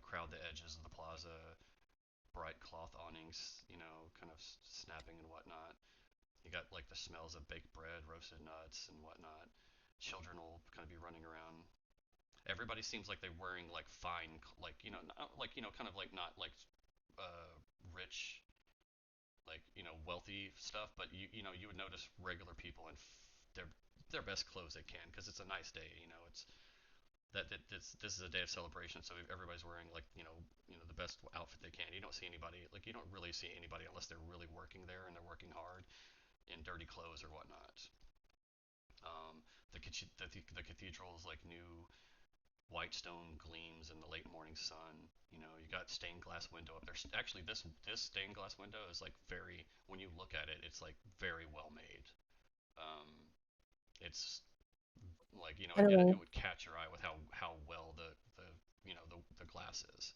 S1: crowd the edges of the plaza. Bright cloth awnings, kind of snapping and whatnot. You got like the smells of baked bread, roasted nuts, and whatnot. Children will kind of be running around. Everybody seems like they're wearing like fine, like not, like kind of like not like uh, rich, like wealthy stuff, but you would notice regular people in their best clothes they can because it's a nice day. It's this is a day of celebration, so everybody's wearing like the best outfit they can. You don't see anybody like you don't really see anybody unless they're really working there and they're working hard in dirty clothes or whatnot. Um, the cathedral is like new. white stone gleams in the late morning sun. You know, you got stained glass window up there. Actually, this stained glass window is like very, when you look at it, it's like very well made. Um, it's like, you know, it
S3: Totally.
S1: would catch your eye with how well the you know the glass is.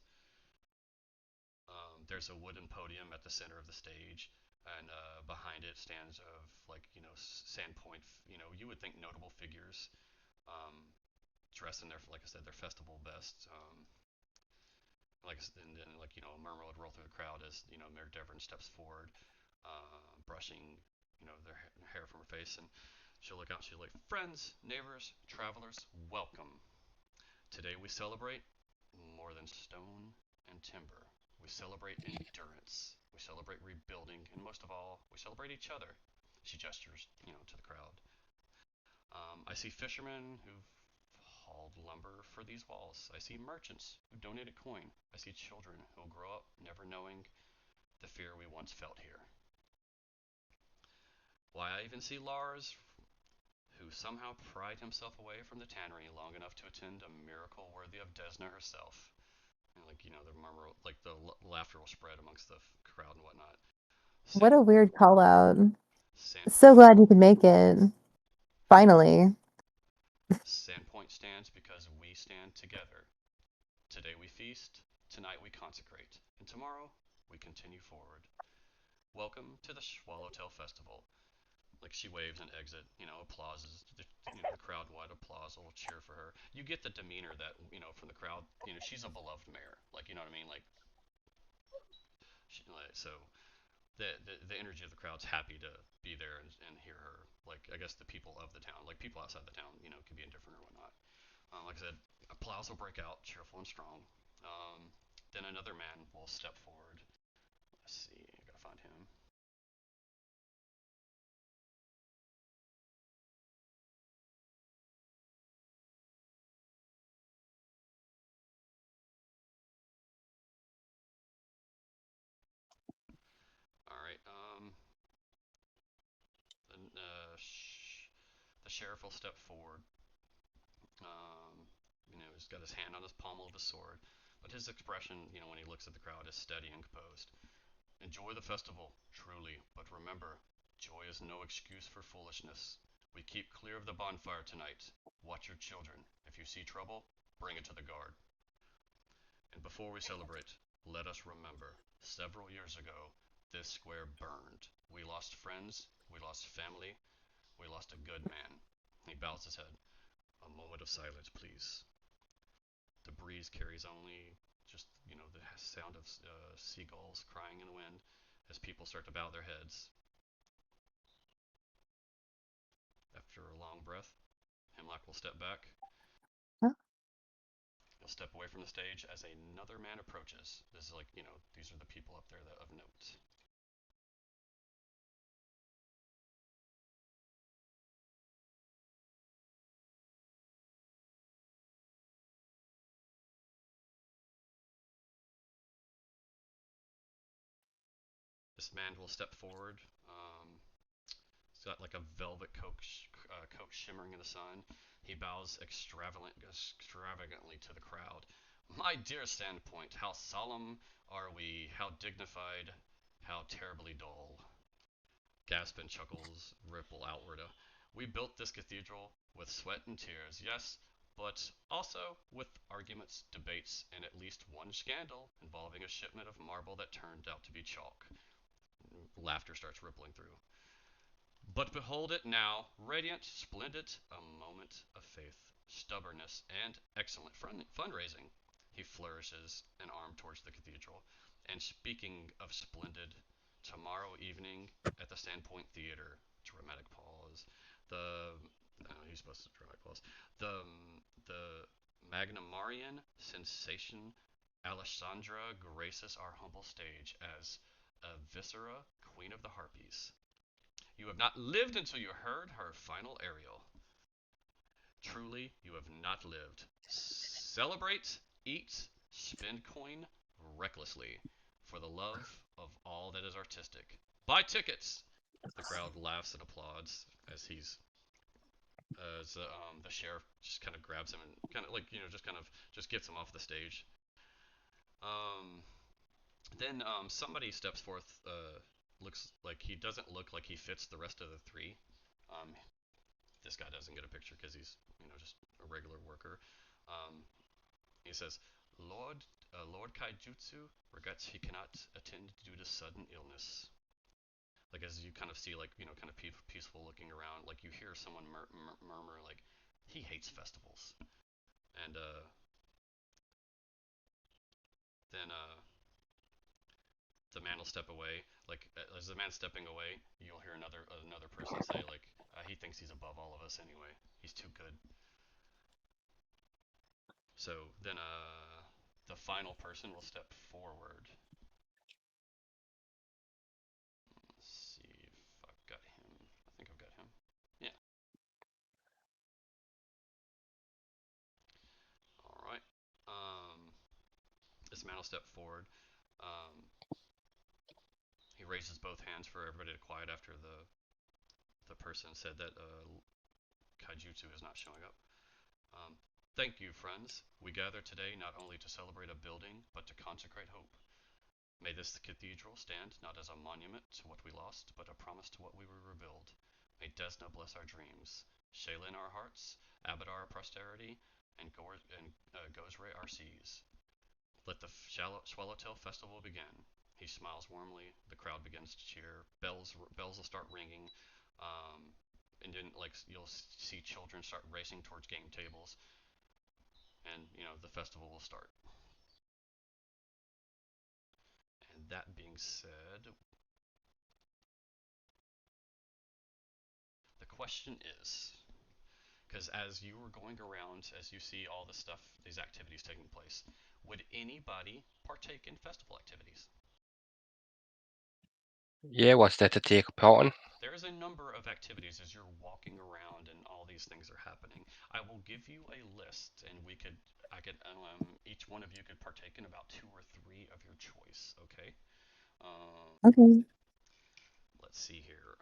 S1: There's a wooden podium at the center of the stage, and behind it stands of like, you know, Sandpoint. You know, you would think notable figures, um, dressed in their, like I said, their festival best. And then, like, you know, a murmur would roll through the crowd as, you know, Mayor Devon steps forward, brushing, you know, their hair from her face, and she'll look out. She'll like, friends, neighbors, travelers, welcome. Today we celebrate more than stone and timber. We celebrate endurance. We celebrate rebuilding, and most of all, we celebrate each other. She gestures, you know, to the crowd. I see fishermen who've hauled lumber for these walls. I see merchants who donated coin. I see children who'll grow up never knowing the fear we once felt here. Why, I even see Lars, who somehow pried himself away from the tannery long enough to attend a miracle worthy of Desna herself. And like, you know, the murmur, like the laughter will spread amongst the crowd and whatnot.
S3: What a weird call out. So
S1: Sandpoint,
S3: glad you could make it. Finally.
S1: Sandpoint stands because we stand together. Today we feast, tonight we consecrate, and tomorrow we continue forward. Welcome to the Swallowtail Festival. Like, she waves and exit, you know, applauses, you know, the crowd wide applause, a little cheer for her. You get the demeanor that, you know, from the crowd, you know, she's a beloved mayor. Like, you know what I mean? Like, so the energy of the crowd's happy to be there and hear her. Like, I guess the people of the town, like people outside the town, you know, could be indifferent or whatnot. Like I said, applause will break out, cheerful and strong. Then another man will step forward. Let's see, I gotta find him. All right. The sheriff will step forward. You know, he's got his hand on his pommel of his sword, but his expression, you know, when he looks at the crowd, is steady and composed. Enjoy the festival, truly, but remember, joy is no excuse for foolishness. We keep clear of the bonfire tonight. Watch your children. If you see trouble, bring it to the guard. And before we celebrate, let us remember, several years ago, this square burned. We lost friends, we lost family, we lost a good man. He bows his head. A moment of silence, please. The breeze carries only just, you know, the sound of seagulls crying in the wind as people start to bow their heads. After a long breath, Hemlock will step back.
S3: Huh?
S1: He'll step away from the stage as another man approaches. This is like, you know, these are the people up there that of note. This man will step forward. He's got like a velvet coat shimmering in the sun. He bows extravagantly to the crowd. My dear Standpoint, how solemn are we, how dignified, how terribly dull. Gasp and chuckles ripple outward. We built this cathedral with sweat and tears, yes, but also with arguments, debates, and at least one scandal involving a shipment of marble that turned out to be chalk. Laughter starts rippling through. But behold it now, radiant, splendid, a moment of faith, stubbornness, and excellent fundraising. He flourishes an arm towards the cathedral. And speaking of splendid, tomorrow evening at the Sandpoint Theater, dramatic pause. He's supposed to dramatic pause. The Magnamarian sensation Alessandra graces our humble stage as a Viscera, Queen of the Harpies. You have not lived until you heard her final aerial. Truly, you have not lived. Celebrate, eat, spend coin recklessly for the love of all that is artistic. Buy tickets! The crowd laughs and applauds as he's The sheriff just kind of grabs him and kind of like just kind of just gets him off the stage. Um, then somebody steps forth. Looks like he doesn't look like he fits the rest of the three. Um, this guy doesn't get a picture because he's just a regular worker. Um, he says, Lord Kaijutsu regrets he cannot attend due to sudden illness. Like as you kind of see, like kind of peaceful looking around, like you hear someone murmur like he hates festivals, and then the man will step away. Like as the man's stepping away, you'll hear another person say like he thinks he's above all of us anyway. He's too good. So then the final person will step forward. Let's see if I've got him. I think I've got him. Yeah. All right. This man will step forward. Um, he raises both hands for everybody to quiet after the person said that Kaijutsu is not showing up. Thank you, friends. We gather today not only to celebrate a building, but to consecrate hope. May this cathedral stand not as a monument to what we lost, but a promise to what we will rebuild. May Desna bless our dreams, Shaylin our hearts, Abadar our posterity, and Gozray our seas. Let the Swallowtail Festival begin. He smiles warmly. The crowd begins to cheer. Bells will start ringing, and then like you'll see children start racing towards game tables, and the festival will start. And that being said, the question is, because as you were going around, as you see all this stuff, these activities taking place, would anybody partake in festival activities?
S2: Yeah, what's there to take part in?
S1: There is a number of activities as you're walking around and all these things are happening. I will give you a list, and each one of you could partake in about 2 or 3 of your choice. Okay.
S3: Okay.
S1: Let's see here.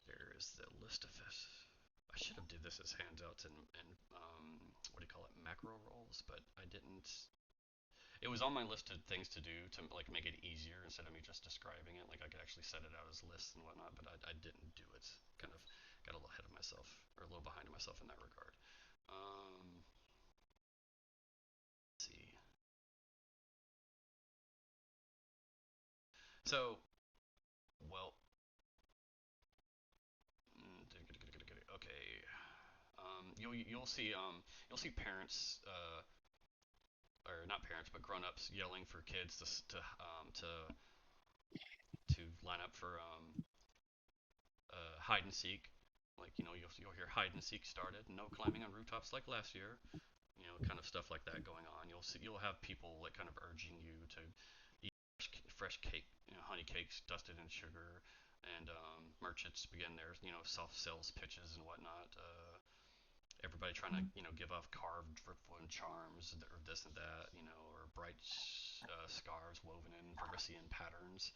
S1: There's the list of it. I should have did this as handouts and what do you call it, macro rolls, but I didn't. It was on my list of things to do to like make it easier instead of me just describing it. Like I could actually set it out as lists and whatnot, but I didn't do it. Kind of got a little ahead of myself or a little behind myself in that regard. Let's see. So, well, okay. You'll see parents or not parents but grown-ups yelling for kids to line up for hide and seek. Like you'll hear hide and seek started. No climbing on rooftops like last year. Kind of stuff like that going on. You'll have people like kind of urging you to eat fresh cake, honey cakes dusted in sugar, and merchants begin their soft sales pitches and whatnot. Everybody trying to give off carved driftwood charms or this and that, or bright scarves woven in Varisian patterns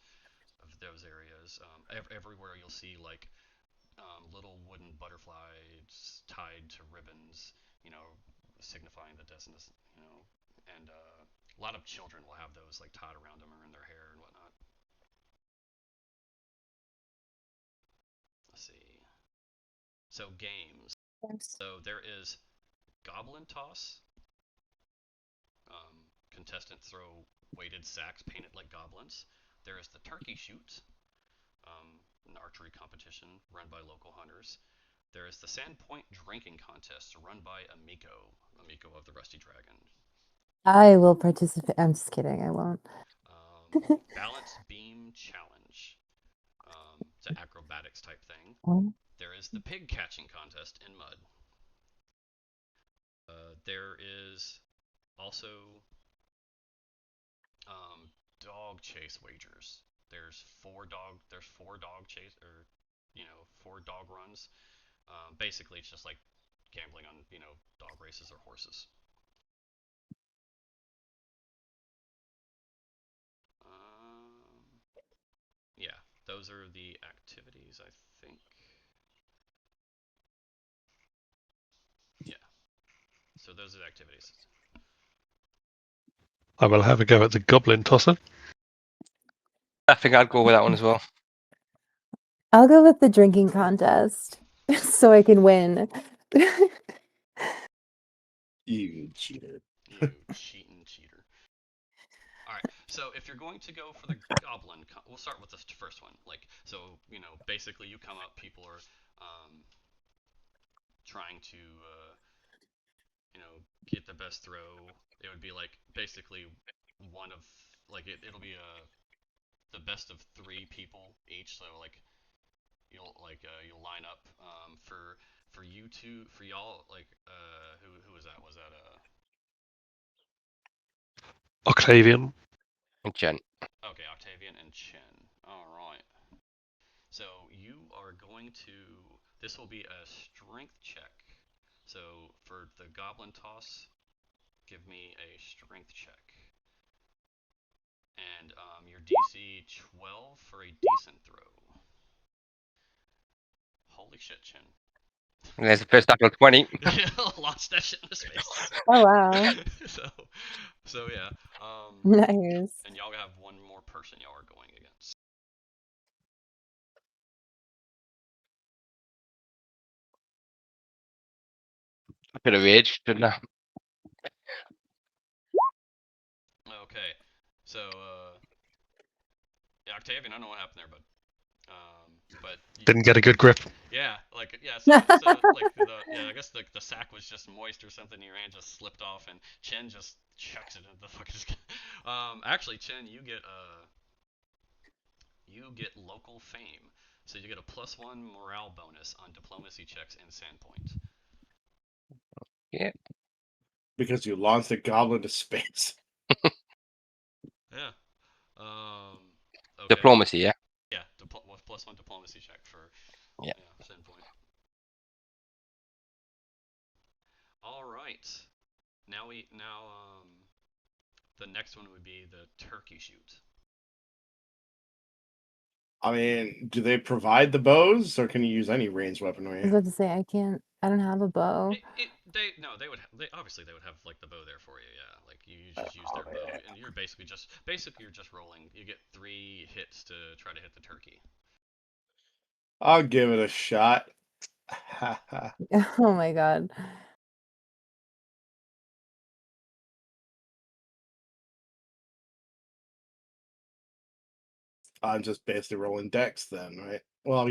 S1: of those areas. Everywhere you'll see like little wooden butterflies tied to ribbons, signifying the destinies, and a lot of children will have those like tied around them or in their hair and whatnot. Let's see. So games.
S3: Yes.
S1: So there is Goblin Toss. Contestants throw weighted sacks painted like goblins. There is the Turkey Shoot, an archery competition run by local hunters. There is the Sandpoint Drinking Contest run by Amico of the Rusty Dragon.
S3: I will participate. I'm just kidding. I won't.
S1: Balance Beam Challenge. It's an acrobatics type thing.
S3: Oh.
S1: There is the Pig Catching Contest in mud. There is also dog chase wagers. There's four dog chase or 4 dog runs. Basically, it's just like gambling on dog races or horses. those are the activities, I think. Yeah. So those are the activities.
S4: I will have a go at the goblin tosser.
S2: I think I'd go with that one as well.
S3: I'll go with the drinking contest so I can win.
S5: You cheater.
S1: You cheating cheater. Alright, so if you're going to go for the goblin, we'll start with the first one. Like, so, basically you come up, people are trying to, get the best throw. It would be like basically one of, like, it'll be the best of 3 people each. So like you'll line up for you two, for y'all, like who was that? Was that
S4: Octavian.
S2: And Jen.
S1: okay, Octavian and Chen. All right. So you are going to. This will be a strength check. So for the goblin toss, give me a strength check. And your DC 12 for a decent throw. Holy shit, Chen.
S2: And there's the first natural 20.
S1: Launched that shit in his face.
S3: Oh, wow.
S1: so yeah.
S3: Nice.
S1: And y'all have one more person y'all are going against.
S2: I could have raged, didn't I?
S1: Okay. So yeah, Octavian, I don't know what happened there, but
S4: Didn't get a good grip.
S1: yeah, like yeah, so like I guess the sack was just moist or something. Your hand just slipped off, and Chen just chucks it into the fucking. Actually, Chen, you get local fame, so you get a +1 morale bonus on diplomacy checks in Sandpoint.
S2: Yeah.
S5: Because you launched a goblin to space.
S1: Yeah. Okay.
S2: Diplomacy, yeah.
S1: Yeah, with +1 diplomacy check for
S2: Yeah.
S1: Sandpoint. All right. Now the next one would be the turkey shoot.
S5: I mean, do they provide the bows, or can you use any ranged
S3: I was
S5: weaponry?
S3: about to say, I don't have a bow.
S1: They would obviously they would have like the bow there for you. Yeah, like you just use their bow, and you're basically just rolling. You get 3 hits to try to hit the turkey.
S5: I'll give it a shot.
S3: Oh my god.
S5: I'm just basically rolling dex then, right? Well,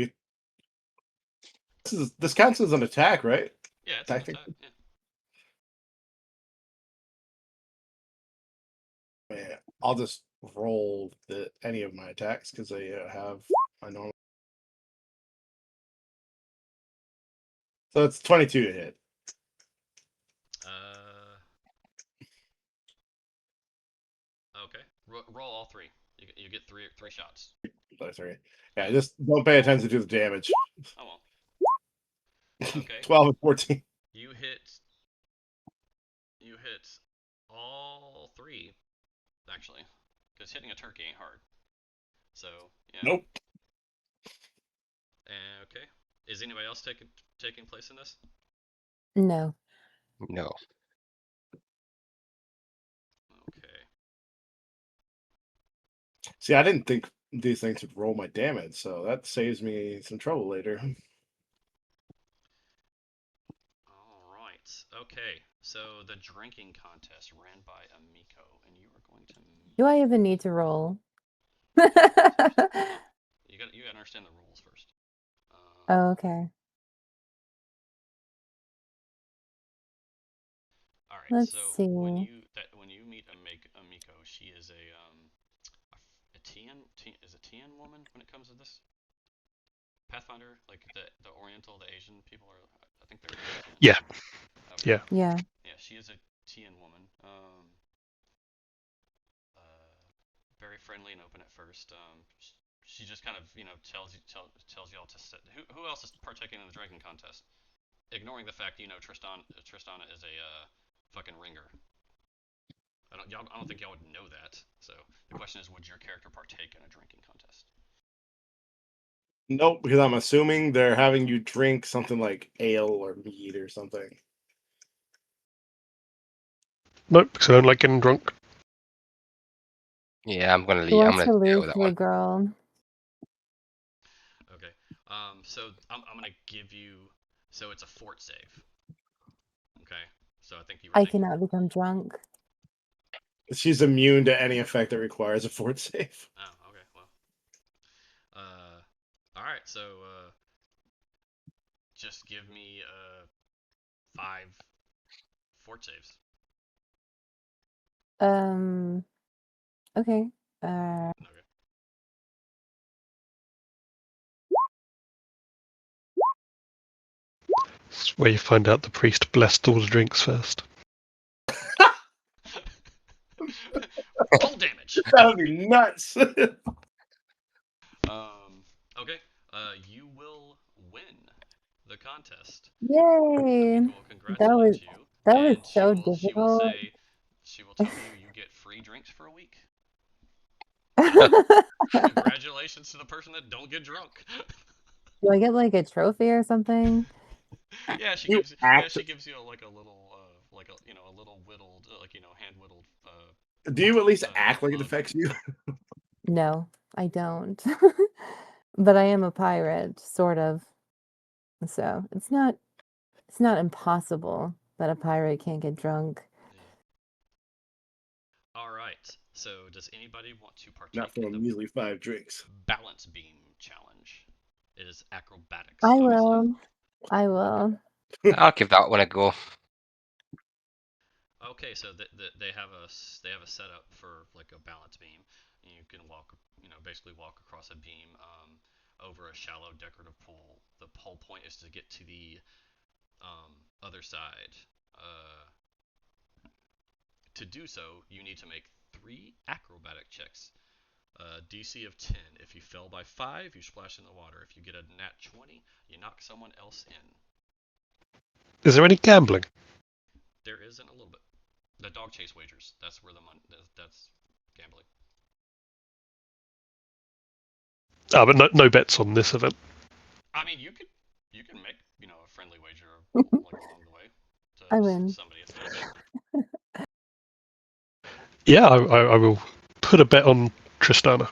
S5: this counts as an attack, right?
S1: Yeah, it's an attack. Yeah.
S5: Yeah, I'll just roll any of my attacks because I have my normal. So it's 22 to hit.
S1: Okay. Roll all 3. You get 3 shots.
S5: Sorry. Yeah, just don't pay attention to the damage.
S1: I won't. Okay.
S5: 12 and 14.
S1: You hit all 3, actually, because hitting a turkey ain't hard. So yeah.
S5: Nope.
S1: Okay. Is anybody else taking place in this?
S3: No.
S2: No.
S1: Okay.
S5: See, I didn't think these things would roll my damage, so that saves me some trouble later.
S1: All right. Okay. So the drinking contest ran by Amiko, and you are going to.
S3: Do I even need to roll?
S1: You gotta understand the rules first.
S3: Oh, okay.
S1: All right.
S3: Let's
S1: So
S3: see.
S1: when you meet Amiko, she is a TN woman when it comes to this. Pathfinder, like the Oriental, the Asian people are. I think they're. TN.
S4: Yeah.
S1: Okay.
S4: Yeah.
S3: Yeah.
S1: Yeah, she is a TN woman. Very friendly and open at first. She just kind of tells y'all to sit. Who else is partaking in the drinking contest? Ignoring the fact Tristana is a fucking ringer. I don't think y'all would know that. So the question is, would your character partake in a drinking contest?
S5: Nope, because I'm assuming they're having you drink something like ale or mead or something.
S4: Nope, because I don't like getting drunk.
S2: Yeah, I'm gonna
S3: Who
S2: leave. I'm
S3: wants
S2: gonna
S3: to
S2: stay
S3: lose
S2: with that
S3: to a
S2: one.
S3: girl?
S1: Okay. So I'm gonna give you. So it's a fort save. Okay. So I think you were
S3: I
S1: thinking.
S3: cannot become drunk.
S5: She's immune to any effect that requires a fort save.
S1: Oh, okay. Well. All right. So just give me 5 fort saves.
S3: Okay.
S1: Okay.
S4: It's where you find out the priest blessed all the drinks first.
S1: Roll damage.
S5: That would be nuts.
S1: Okay. You will win the contest.
S3: Yay!
S1: We will
S3: That
S1: congratulate
S3: was
S1: you,
S3: that was
S1: and
S3: so
S1: she will
S3: difficult.
S1: say, she will tell you you get free drinks for a week. Congratulations to the person that don't get drunk.
S3: Do I get like a trophy or something?
S1: Yeah, she
S5: You
S1: gives. Yeah,
S5: act.
S1: she gives you like a little, like a a little whittled, like hand whittled.
S5: Do you at least act like it
S1: mug.
S5: affects you?
S3: No, I don't. But I am a pirate, sort of. So it's not impossible that a pirate can't get drunk.
S1: Yeah. All right. So, does anybody want to
S5: Not
S1: partake
S5: for a
S1: in the
S5: measly 5 drinks.
S1: balance beam challenge? It is acrobatics,
S3: I
S1: obviously.
S3: will. I will.
S2: I'll give that one a go.
S1: Okay, so they have a setup for like a balance beam. You can walk, basically walk across a beam over a shallow decorative pool. The whole point is to get to the other side. To do so, you need to make 3 acrobatic checks. DC of 10. If you fell by 5, you splash in the water. If you get a nat 20, you knock someone else in.
S4: Is there any gambling?
S1: There isn't a little bit. The dog chase wagers. That's where the money. That's gambling.
S4: Ah, but no bets on this event.
S1: I mean, you can make a friendly wager like along the way to
S3: I win.
S1: somebody at the event.
S4: Yeah, I will put a bet on Tristana.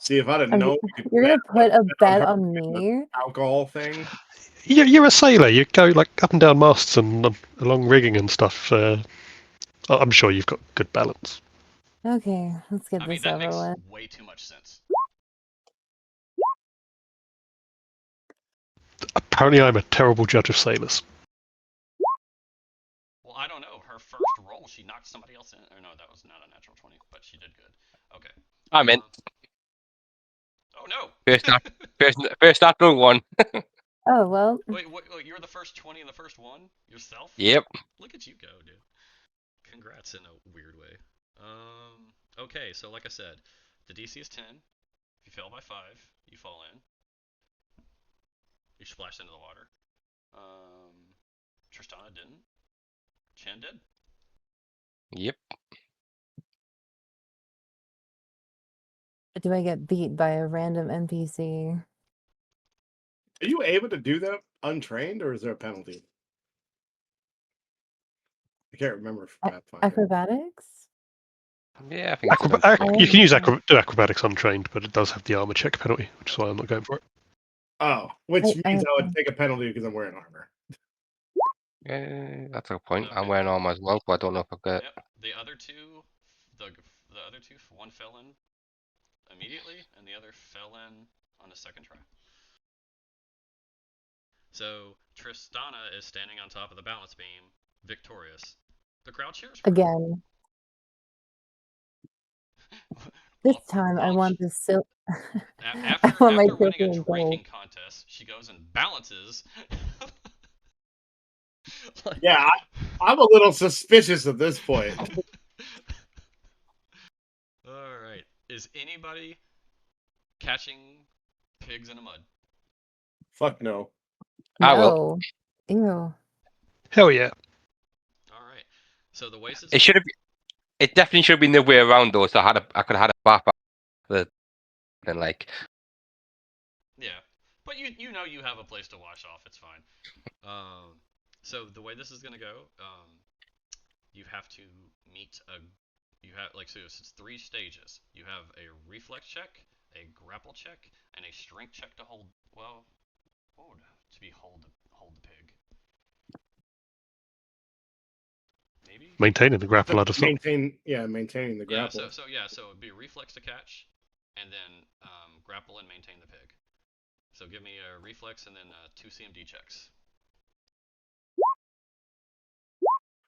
S5: See, if I'd have known you could
S3: You're
S5: bet,
S3: gonna put a bet
S5: her
S3: on
S5: doing the
S3: me?
S5: alcohol thing.
S4: You're a sailor. You go like up and down masts and along rigging and stuff. I'm sure you've got good balance.
S3: Okay, let's get
S1: I mean,
S3: this
S1: that
S3: over
S1: makes
S3: with.
S1: way too much sense.
S4: Apparently, I'm a terrible judge of sailors.
S1: Well, I don't know. Her first roll, she knocked somebody else in. Or no, that was not a natural 20, but she did good. Okay.
S2: I'm in.
S1: Oh no.
S2: First natural one.
S3: Oh well.
S1: Wait, you were the first 20 in the first one yourself?
S2: Yep.
S1: Look at you go, dude. Congrats in a weird way. Okay, so like I said, the DC is 10. If you fail by 5, you fall in. You splash into the water. Tristana didn't. Chan did.
S2: Yep.
S3: Do I get beat by a random NPC?
S5: Are you able to do that untrained, or is there a penalty? I can't remember.
S3: Acrobatics?
S2: Yeah, I think it's
S4: You can use do acrobatics untrained, but it does have the armor check penalty, which is why I'm not going for it.
S5: Oh, which
S3: I
S5: means I would take a penalty because I'm wearing armor.
S2: Yeah, that's a point.
S1: Okay.
S2: I'm wearing armor as well, but I don't know if I've got.
S1: Yep. The other two, one fell in immediately, and the other fell in on the second try. So Tristana is standing on top of the balance beam, victorious. The crowd cheers for her.
S3: again. This
S1: Well,
S3: time I want the sil.
S1: After
S3: I want my
S1: winning
S3: trophy
S1: a
S3: in gold.
S1: drinking contest, she goes and balances.
S5: Yeah, I'm a little suspicious at this point.
S1: All right. Is anybody catching pigs in a mud?
S5: Fuck no.
S2: I will.
S3: No. Ew.
S4: Hell yeah.
S1: All right. So the way
S2: It should have. It definitely should have been the way around though. So I could have had a bath and like.
S1: Yeah. But you know you have a place to wash off. It's fine. So the way this is gonna go, you have to meet a. You have so it's 3 stages. You have a reflex check, a grapple check, and a strength check to hold. Well, what would to be hold the pig? Maybe.
S4: Maintaining the grapple, I'd have thought.
S5: Maintaining the
S1: Yeah.
S5: grapple.
S1: So it'd be a reflex to catch, and then grapple and maintain the pig. So give me a reflex and then 2 CMD checks.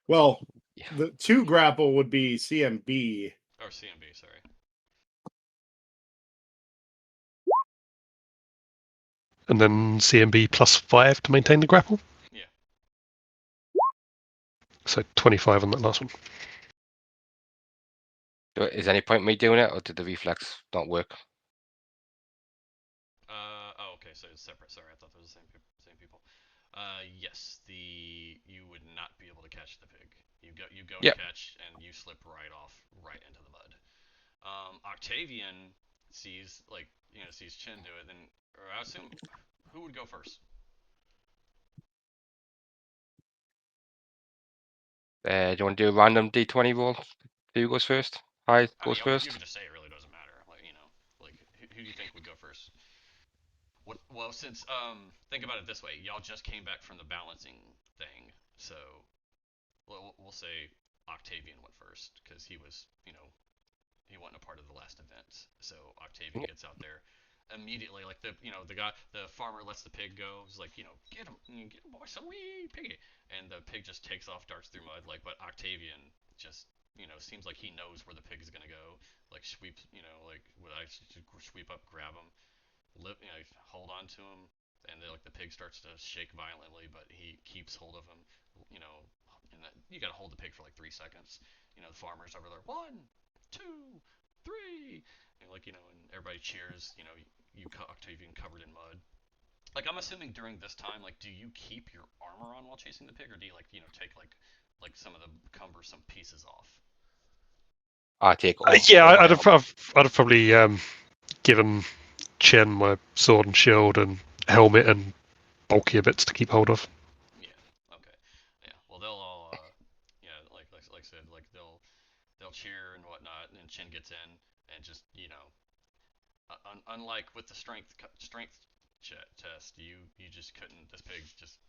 S5: Well,
S2: Yeah.
S5: the 2 grapple would be CMB.
S1: Or CMB, sorry.
S4: And then CMB +5 to maintain the grapple.
S1: Yeah.
S4: So 25 on that last one.
S2: Is there any point in me doing it, or did the reflex not work?
S1: Oh, okay. So it's separate. Sorry, I thought they were the same people. Yes. You would not be able to catch the pig. You go
S2: Yep.
S1: to catch and you slip right into the mud. Octavian sees sees Chin do it. Then, or I assume, who would go first?
S2: Do you want to do a random D20 roll? Who goes first? High goes
S1: You
S2: first.
S1: could just say it really doesn't matter. Who do you think would go first? Well, since think about it this way, y'all just came back from the balancing thing, so we'll say Octavian went first because he was he wasn't a part of the last event. So Octavian
S2: Yep.
S1: gets out there immediately, like the farmer lets the pig go. He's like, get him, boy, so wee piggy, and the pig just takes off, darts through mud. But Octavian just seems like he knows where the pig is gonna go. Like sweeps, would I sweep up, grab him, hold on to him, and the pig starts to shake violently, but he keeps hold of him. And you gotta hold the pig for like 3 seconds. The farmer's over there, 1, 2, 3, and everybody cheers. Octavian covered in mud. I'm assuming during this time, do you keep your armor on while chasing the pig, or do you take some of the cumbersome pieces off?
S2: I take all.
S4: Yeah,
S2: all
S4: I'd
S2: my
S4: have probably given Chen my sword and shield and helmet and bulkier bits to keep hold of.
S1: Yeah. Okay. Yeah. Well, they'll all, like I said, they'll cheer and whatnot, and then Chin gets in and just unlike with the strength test, you just couldn't. This pig just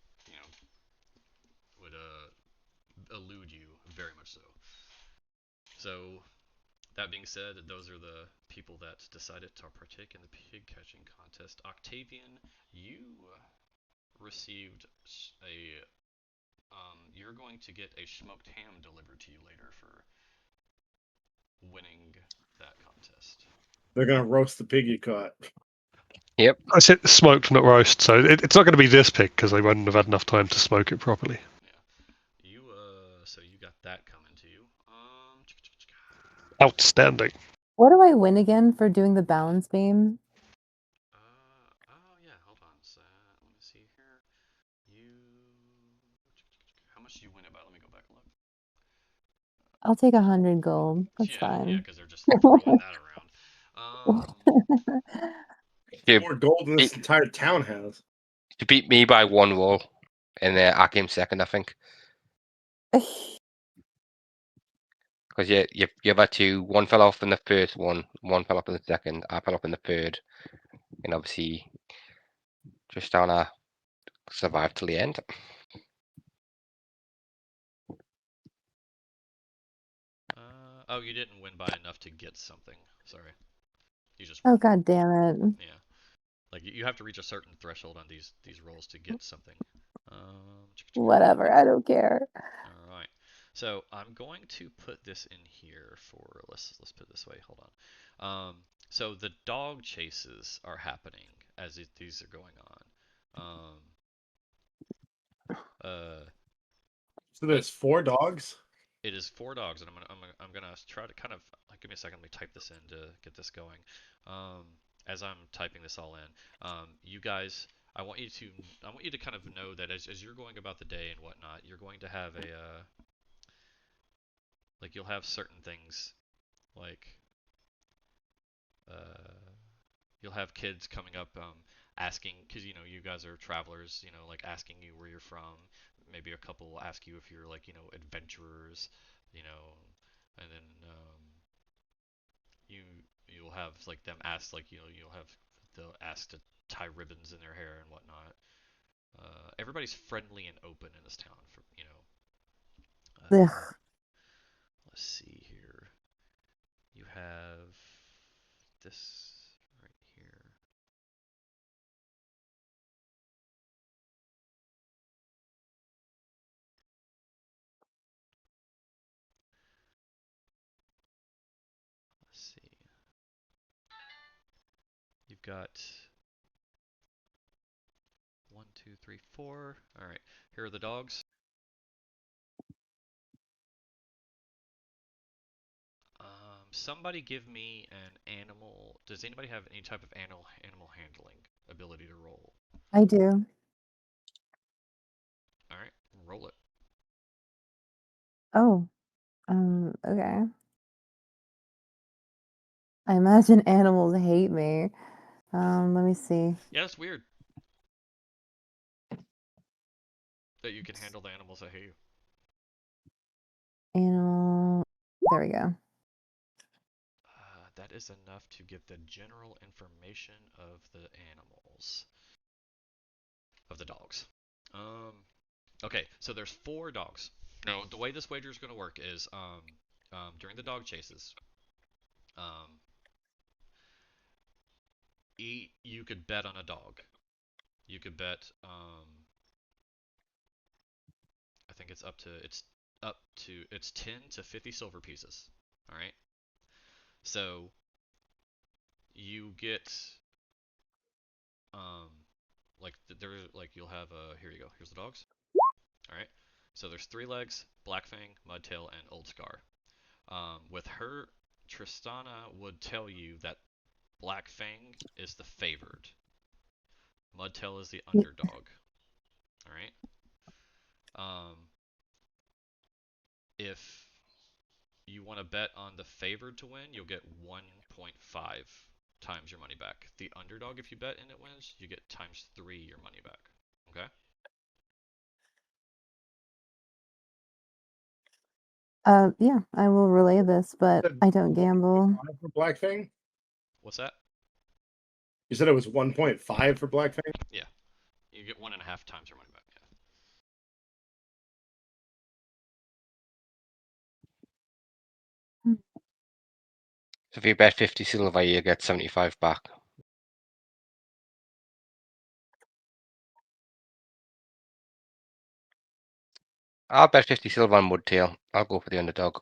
S1: would elude you very much so. So that being said, those are the people that decided to partake in the pig catching contest. Octavian, you received a you're going to get a smoked ham delivered to you later for winning that contest.
S5: They're gonna roast the pig you caught.
S2: Yep.
S4: I said smoked, not roast, so it's not going to be this pig because they wouldn't have had enough time to smoke it properly.
S1: Yeah. So you got that coming to you.
S4: Outstanding.
S3: What do I win again for doing the balance beam?
S1: Oh yeah, hold on. So, let me see here. How much do you win it by? Let me go back and look.
S3: I'll take 100 gold. That's
S1: Yeah,
S3: fine.
S1: because they're just throwing that around.
S2: You
S5: More gold than this
S2: beat,
S5: entire town has.
S2: you beat me by 1 roll, and I came second, I think. Because you had 2. 1 fell off in the first one fell off in the second. I fell off in the third, and obviously just trying to survive till the end.
S1: Oh, you didn't win by enough to get something. Sorry. You just
S3: Oh, god damn it.
S1: yeah. You have to reach a certain threshold on these rolls to get something.
S3: Whatever, I don't care.
S1: All right. So I'm going to put this in here for let's put it this way. Hold on. So the dog chases are happening as these are going on.
S5: So there's 4 dogs.
S1: It is 4 dogs, and I'm gonna try to kind of give me a second. Let me type this in to get this going. As I'm typing this all in, you guys, I want you to kind of know that as you're going about the day and whatnot, you're going to have you'll have certain things like you'll have kids coming up asking, because you guys are travelers, like asking you where you're from. Maybe a couple will ask you if you're like adventurers, you know, and then you you'll have like them ask like they'll ask to tie ribbons in their hair and whatnot. Everybody's friendly and open in this town.
S3: Ugh.
S1: Let's see here. You have this right here. Let's see. You've got 1, 2, 3, 4. All right. Here are the dogs. Somebody give me an animal. Does anybody have any type of animal handling ability to roll?
S3: I do.
S1: All right, roll it.
S3: Oh, okay. I imagine animals hate me. Let me see.
S1: Yeah, it's weird that you can handle the animals that hate you.
S3: Animal. There we go.
S1: That is enough to get the general information of the animals, of the dogs. Okay, so there's 4 dogs. Now, the way this wager is going to work is during the dog chases, um, you could bet on a dog. You could bet. I think it's 10 to 50 silver pieces. All right. So you get um like there like you'll have here you go. Here's the dogs. All right. So there's 3 legs, Black Fang, Mudtail, and Old Scar. With her, Tristana would tell you that Black Fang is the favored. Mudtail is the underdog. All right. Um, if you want to bet on the favored to win, you'll get 1.5 times your money back. The underdog, if you bet and it wins, you get times 3 your money back. Okay?
S3: Yeah, I will relay this, but I don't gamble.
S5: For Black Fang?
S1: What's that?
S5: You said it was 1.5 for Black Fang?
S1: Yeah. You get 1.5 times your money back. Yeah.
S2: So if you bet 50 silver, you get 75 back. I'll bet 50 silver on Mudtail. I'll go for the underdog.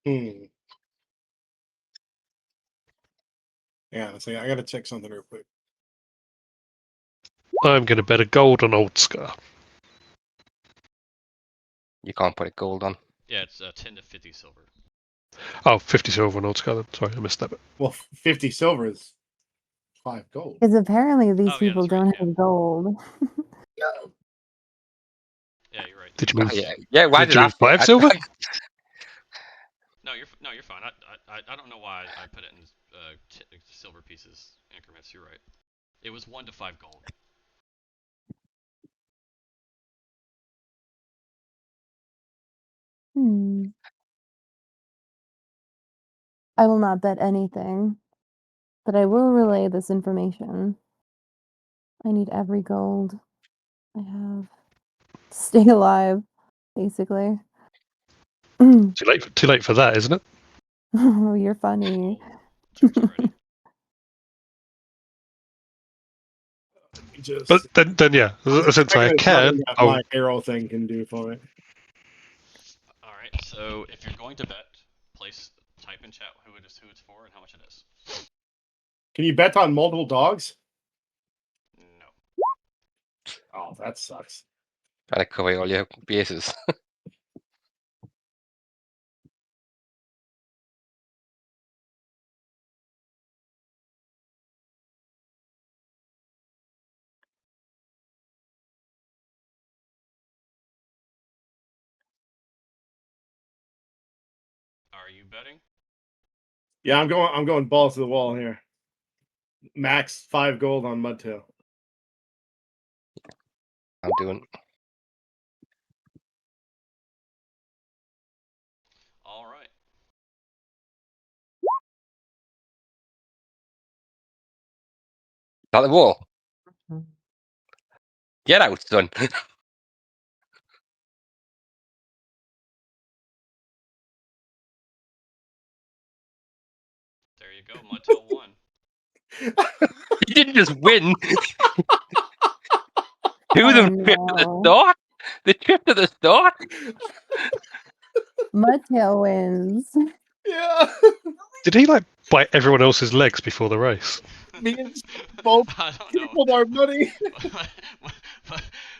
S5: Hmm. Yeah, let's see. I gotta check something real quick.
S4: I'm going to bet a gold on Old Scar.
S2: You can't put a gold on.
S1: Yeah, it's 10 to 50 silver.
S4: Oh, 50 silver on Old Scar. Sorry, I missed that bit.
S5: Well, 50 silver is 5 gold.
S3: Because apparently these
S1: Oh, yeah,
S3: people
S1: that's right,
S3: don't
S1: yeah.
S3: have gold.
S1: Yeah, you're right.
S4: Did you mean?
S2: Yeah, why
S4: Did
S2: did
S4: you
S2: I
S4: mean 5 silver?
S1: No, you're fine. I don't know why I put it in silver pieces increments. You're right. It was 1 to 5 gold.
S3: I will not bet anything, but I will relay this information. I need every gold I have to stay alive, basically.
S4: Too late for that, isn't it?
S3: Oh, you're funny.
S1: Oh, turns already.
S5: Just
S4: But then yeah, essentially I can.
S5: that my arrow thing can do for it.
S1: All right. So if you're going to bet, type in chat who it's for, and how much it is.
S5: Can you bet on multiple dogs?
S1: No.
S5: Oh, that sucks.
S2: Gotta cover all your bases.
S1: Are you betting?
S5: Yeah, I'm going balls to the wall here. Max 5 gold on Mudtail.
S2: I'm doing.
S1: All right.
S2: At the wall.
S3: Mhm.
S2: Get out, son.
S1: There you go. Mudtail won.
S2: He didn't just win. Do
S3: Oh
S2: the trip to the
S3: no.
S2: start. The trip to the start.
S3: Mudtail wins.
S5: Yeah.
S4: Did he like bite everyone else's legs before the race?
S5: Me and both
S1: I don't know.
S5: tripled our money.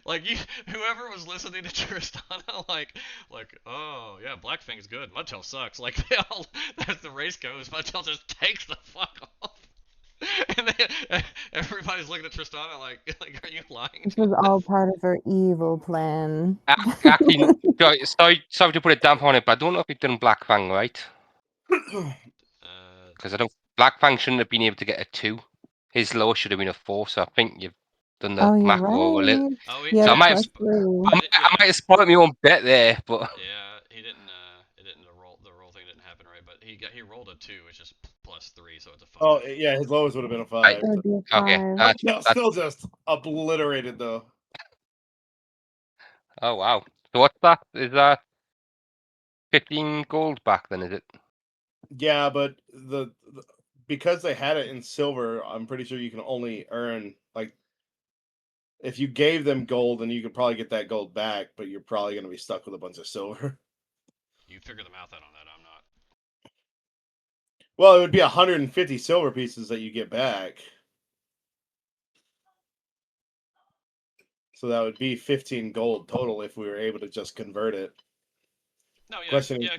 S1: Like whoever was listening to Tristana, like, oh yeah, Blackfang's good. Mudtail sucks. Like they all, as the race goes, Mudtail just takes the fuck off. And everybody's looking at Tristana like, are you lying
S3: This
S1: to
S3: was
S1: us?
S3: all part of her evil plan.
S2: Actually, sorry to put a damp on it, but I don't know if you've done Black Fang right. Because I don't. Black Fang shouldn't have been able to get a 2. His low should have been a 4. So I think you've done the
S3: Oh, you're
S2: macro a little.
S3: right.
S1: Oh,
S3: He had
S2: So
S3: a
S2: I might
S3: plus 3.
S2: I might have spoiled my own bet there, but
S1: Yeah, he didn't. It didn't. The roll thing didn't happen right, but he rolled a 2. It's just +3, so it's a 5.
S5: Oh yeah, his lowest would have been a 5.
S2: Right.
S3: It would be a
S2: okay.
S3: 5.
S5: Yeah, still just obliterated though.
S2: Oh wow. So what's that? Is that 15 gold back then? Is it?
S5: Yeah, but because they had it in silver, I'm pretty sure you can only earn like if you gave them gold, then you could probably get that gold back, but you're probably going to be stuck with a bunch of silver.
S1: You figure the math out on that. I'm not.
S5: Well, it would be 150 silver pieces that you get back. So that would be 15 gold total if we were able to just convert it.
S1: No, yeah,
S5: Question is,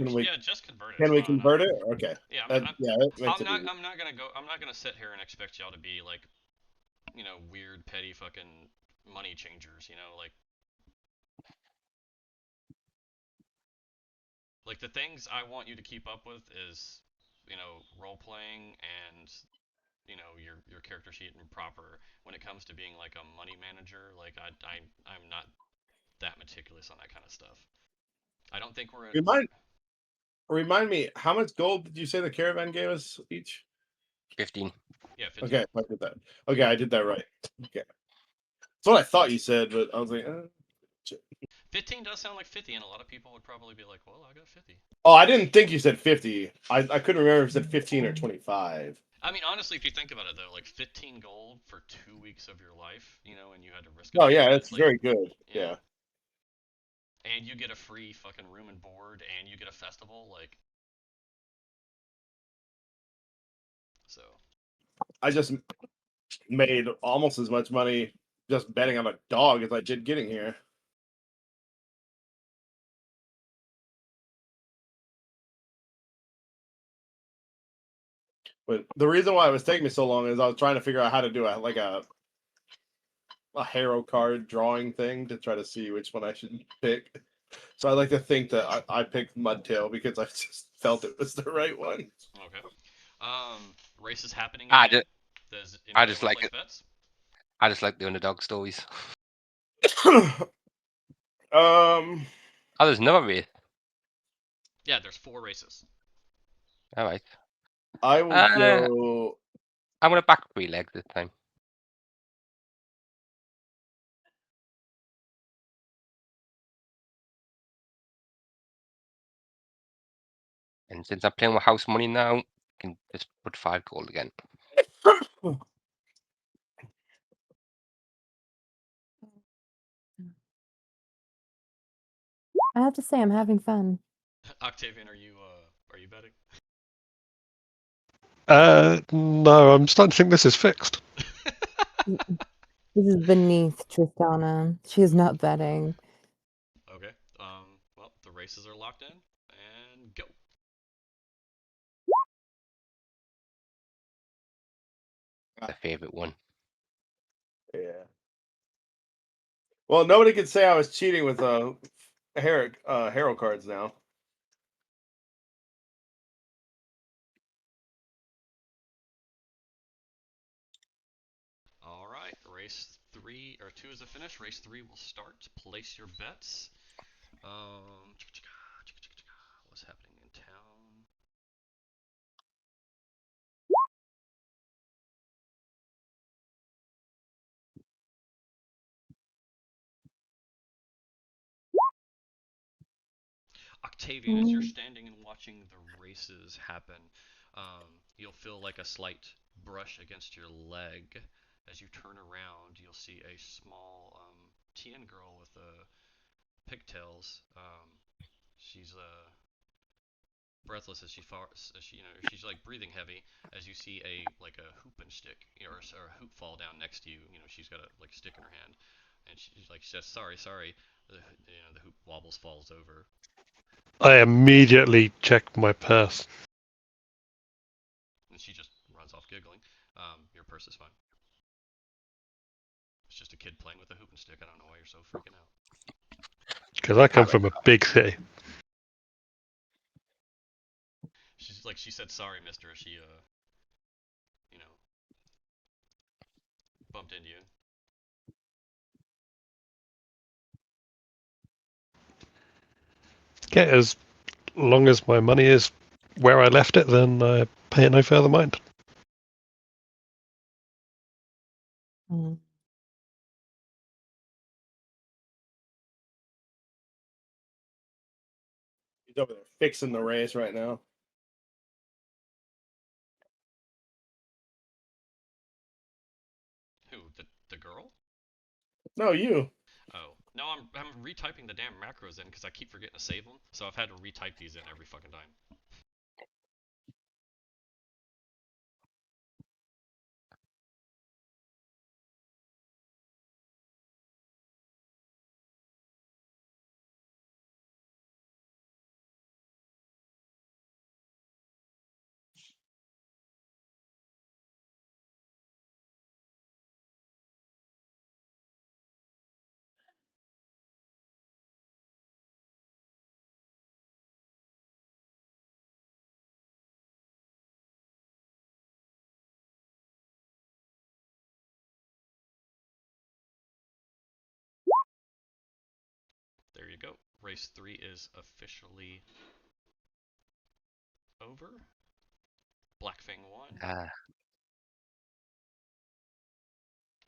S1: just convert it.
S5: can
S1: it's
S5: we
S1: fine.
S5: convert it? Okay.
S1: Yeah,
S5: That makes it easy.
S1: I'm not gonna go. I'm not gonna sit here and expect y'all to be like, weird, petty, fucking money changers. Like the things I want you to keep up with is, role playing and, your character sheet and proper. When it comes to being like a money manager, like I'm not that meticulous on that kind of stuff. I don't think we're.
S5: Remind me, how much gold did you say the caravan gave us each?
S2: 15.
S1: Yeah, 15.
S5: Okay, I did that. Okay, I did that right. Okay. That's what I thought you said, but I was like,
S1: 15 does sound like 50, and a lot of people would probably be like, well, I got 50.
S5: Oh, I didn't think you said 50. I couldn't remember if you said 15 or 25.
S1: I mean, honestly, if you think about it, though, like 15 gold for 2 weeks of your life, and you had to risk it.
S5: Oh, yeah, it's
S1: like,
S5: very good. Yeah.
S1: And you get a free fucking room and board, and you get a festival, like. So.
S5: I just made almost as much money just betting on a dog as I did getting here. But the reason why it was taking me so long is I was trying to figure out how to do a hero card drawing thing to try to see which one I should pick. So I like to think that I picked Mudtail because I just felt it was the right one.
S1: Okay. Race is happening.
S2: I
S1: again.
S2: I just like it.
S1: Bets?
S2: I just like the underdog stories.
S5: Oh,
S2: there's another race.
S1: Yeah, there's 4 races.
S2: All right.
S5: I will go.
S2: I'm gonna back 3 legs this time. And since I'm playing with house money now, I can just put 5 gold again.
S3: I have to say, I'm having fun.
S1: Octavian, are you betting?
S4: No, I'm starting to think this is fixed.
S3: This is beneath Tristana. She is not betting.
S1: Okay. Well, the races are locked in, and go.
S2: The favorite one.
S5: Yeah. Well, nobody could say I was cheating with hero cards now.
S1: 2 is a finish. Race 3 will start. Place your bets. What's happening in town? Octavian, as you're standing and watching the races happen, you'll feel like a slight brush against your leg. As you turn around, you'll see a small TN girl with pigtails. She's breathless as she's like breathing heavy. As you see a hoop and stick, or a hoop fall down next to you. She's got a stick in her hand, and she says, "Sorry." The hoop wobbles, falls over.
S4: I immediately check my purse.
S1: And she just runs off giggling. Your purse is fine. It's just a kid playing with a hoop and stick. I don't know why you're so freaking out.
S4: Because I come from a big city.
S1: She said, "Sorry, mister." She, bumped into you.
S4: Yeah, as long as my money is where I left it, then I pay it no further mind.
S3: Mm.
S5: He's over there fixing the race right now.
S1: Who? The girl?
S5: No, you.
S1: Oh. No, I'm retyping the damn macros in because I keep forgetting to save them. So I've had to retype these in every fucking time. There you go. Race 3 is officially over. Blackfang won.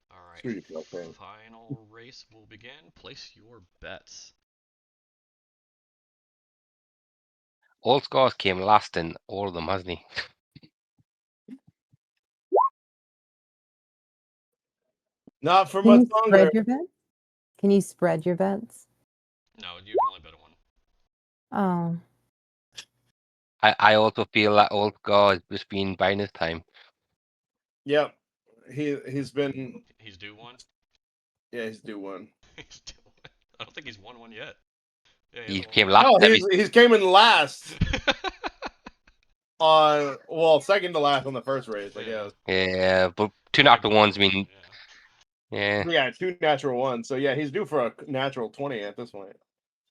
S1: Alright.
S5: Sweet Blackfang.
S1: Final race will begin. Place your bets.
S2: Old Scars came last in all of them, hasn't he?
S5: Not for
S3: Can
S5: much
S3: you
S5: longer.
S3: spread your bets? Can you spread your bets?
S1: No, you can only bet one.
S3: Oh.
S2: I also feel that Old Scars just been buying his time.
S5: Yep. He's been.
S1: He's due one.
S5: Yeah, he's due one.
S1: He's due one. I don't think he's won one yet. Yeah,
S2: He
S1: hasn't
S2: came
S1: won one
S2: last.
S5: No, he's came in last
S1: yet.
S5: on second to last on the first race, I guess.
S2: Yeah, but two
S1: Tied
S2: natural
S1: with
S2: ones
S1: one,
S2: mean yeah.
S5: Yeah, 2 natural ones. So yeah, he's due for a natural 20 at this point.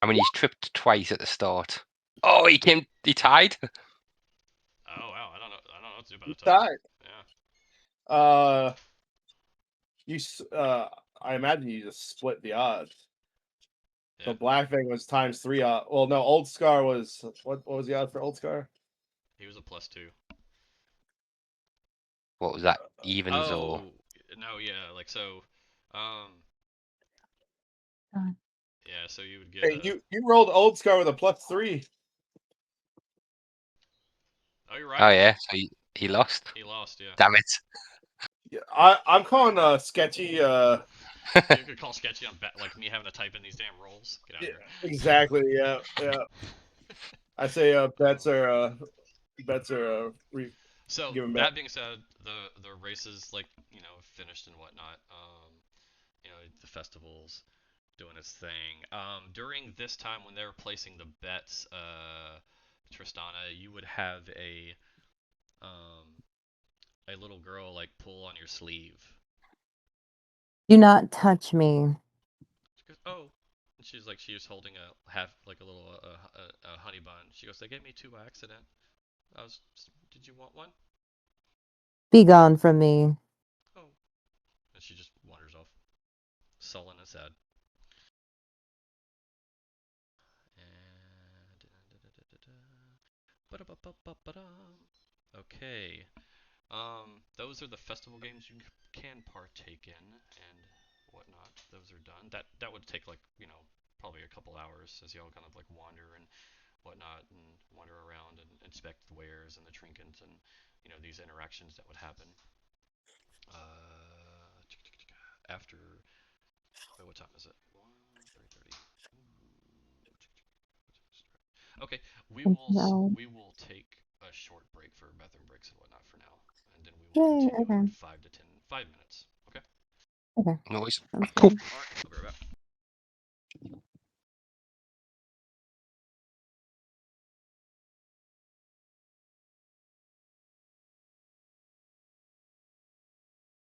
S2: I mean, he's tripped twice at the start. Oh, he tied.
S1: Oh wow, I don't know what to do about
S5: He's
S1: a tie.
S5: tied.
S1: Yeah.
S5: I imagine you just split the odds. So
S1: Yeah.
S5: Blackfang was times 3 odds. Well, no, Old Scar was what was the odds for Old Scar?
S1: He was a +2.
S2: What was that? Evens or
S1: Oh no, yeah, like so.
S3: God.
S1: Yeah, so you would get.
S5: Hey, you rolled Old Scar with a +3.
S1: Oh, you're right.
S2: oh yeah, so he lost.
S1: He lost. Yeah.
S2: Damn it.
S5: Yeah, I'm calling sketchy.
S1: You could call sketchy on like me having to type in these damn rolls. Get out of
S5: Yeah,
S1: here.
S5: exactly. Yeah. I say bets are
S1: So
S5: given back.
S1: that being said, the races finished and whatnot. The festivals doing its thing. During this time when they're placing the bets, Tristana, you would have a little girl like pull on your sleeve.
S3: Do not touch me.
S1: She goes, "Oh," and she was holding a little a honey bun. She goes, "They gave me 2 by accident. Did you want one?"
S3: Be gone from me.
S1: Oh, and she just wanders off. sullen and sad. And okay. Those are the festival games you can partake in and whatnot. Those are done. That would take like probably a couple hours as y'all kind of like wander and whatnot and wander around and inspect the wares and the trinkets and these interactions that would happen. After what time is it? 3:30. Okay, we
S3: No.
S1: will take a short break for bathroom breaks and whatnot for now, and then we will
S3: Yay,
S1: continue in
S3: okay.
S1: 5 minutes. Okay.
S3: Okay.
S2: No worries.
S3: Sounds
S4: Cool.
S3: good.
S1: All right. I'll be right back.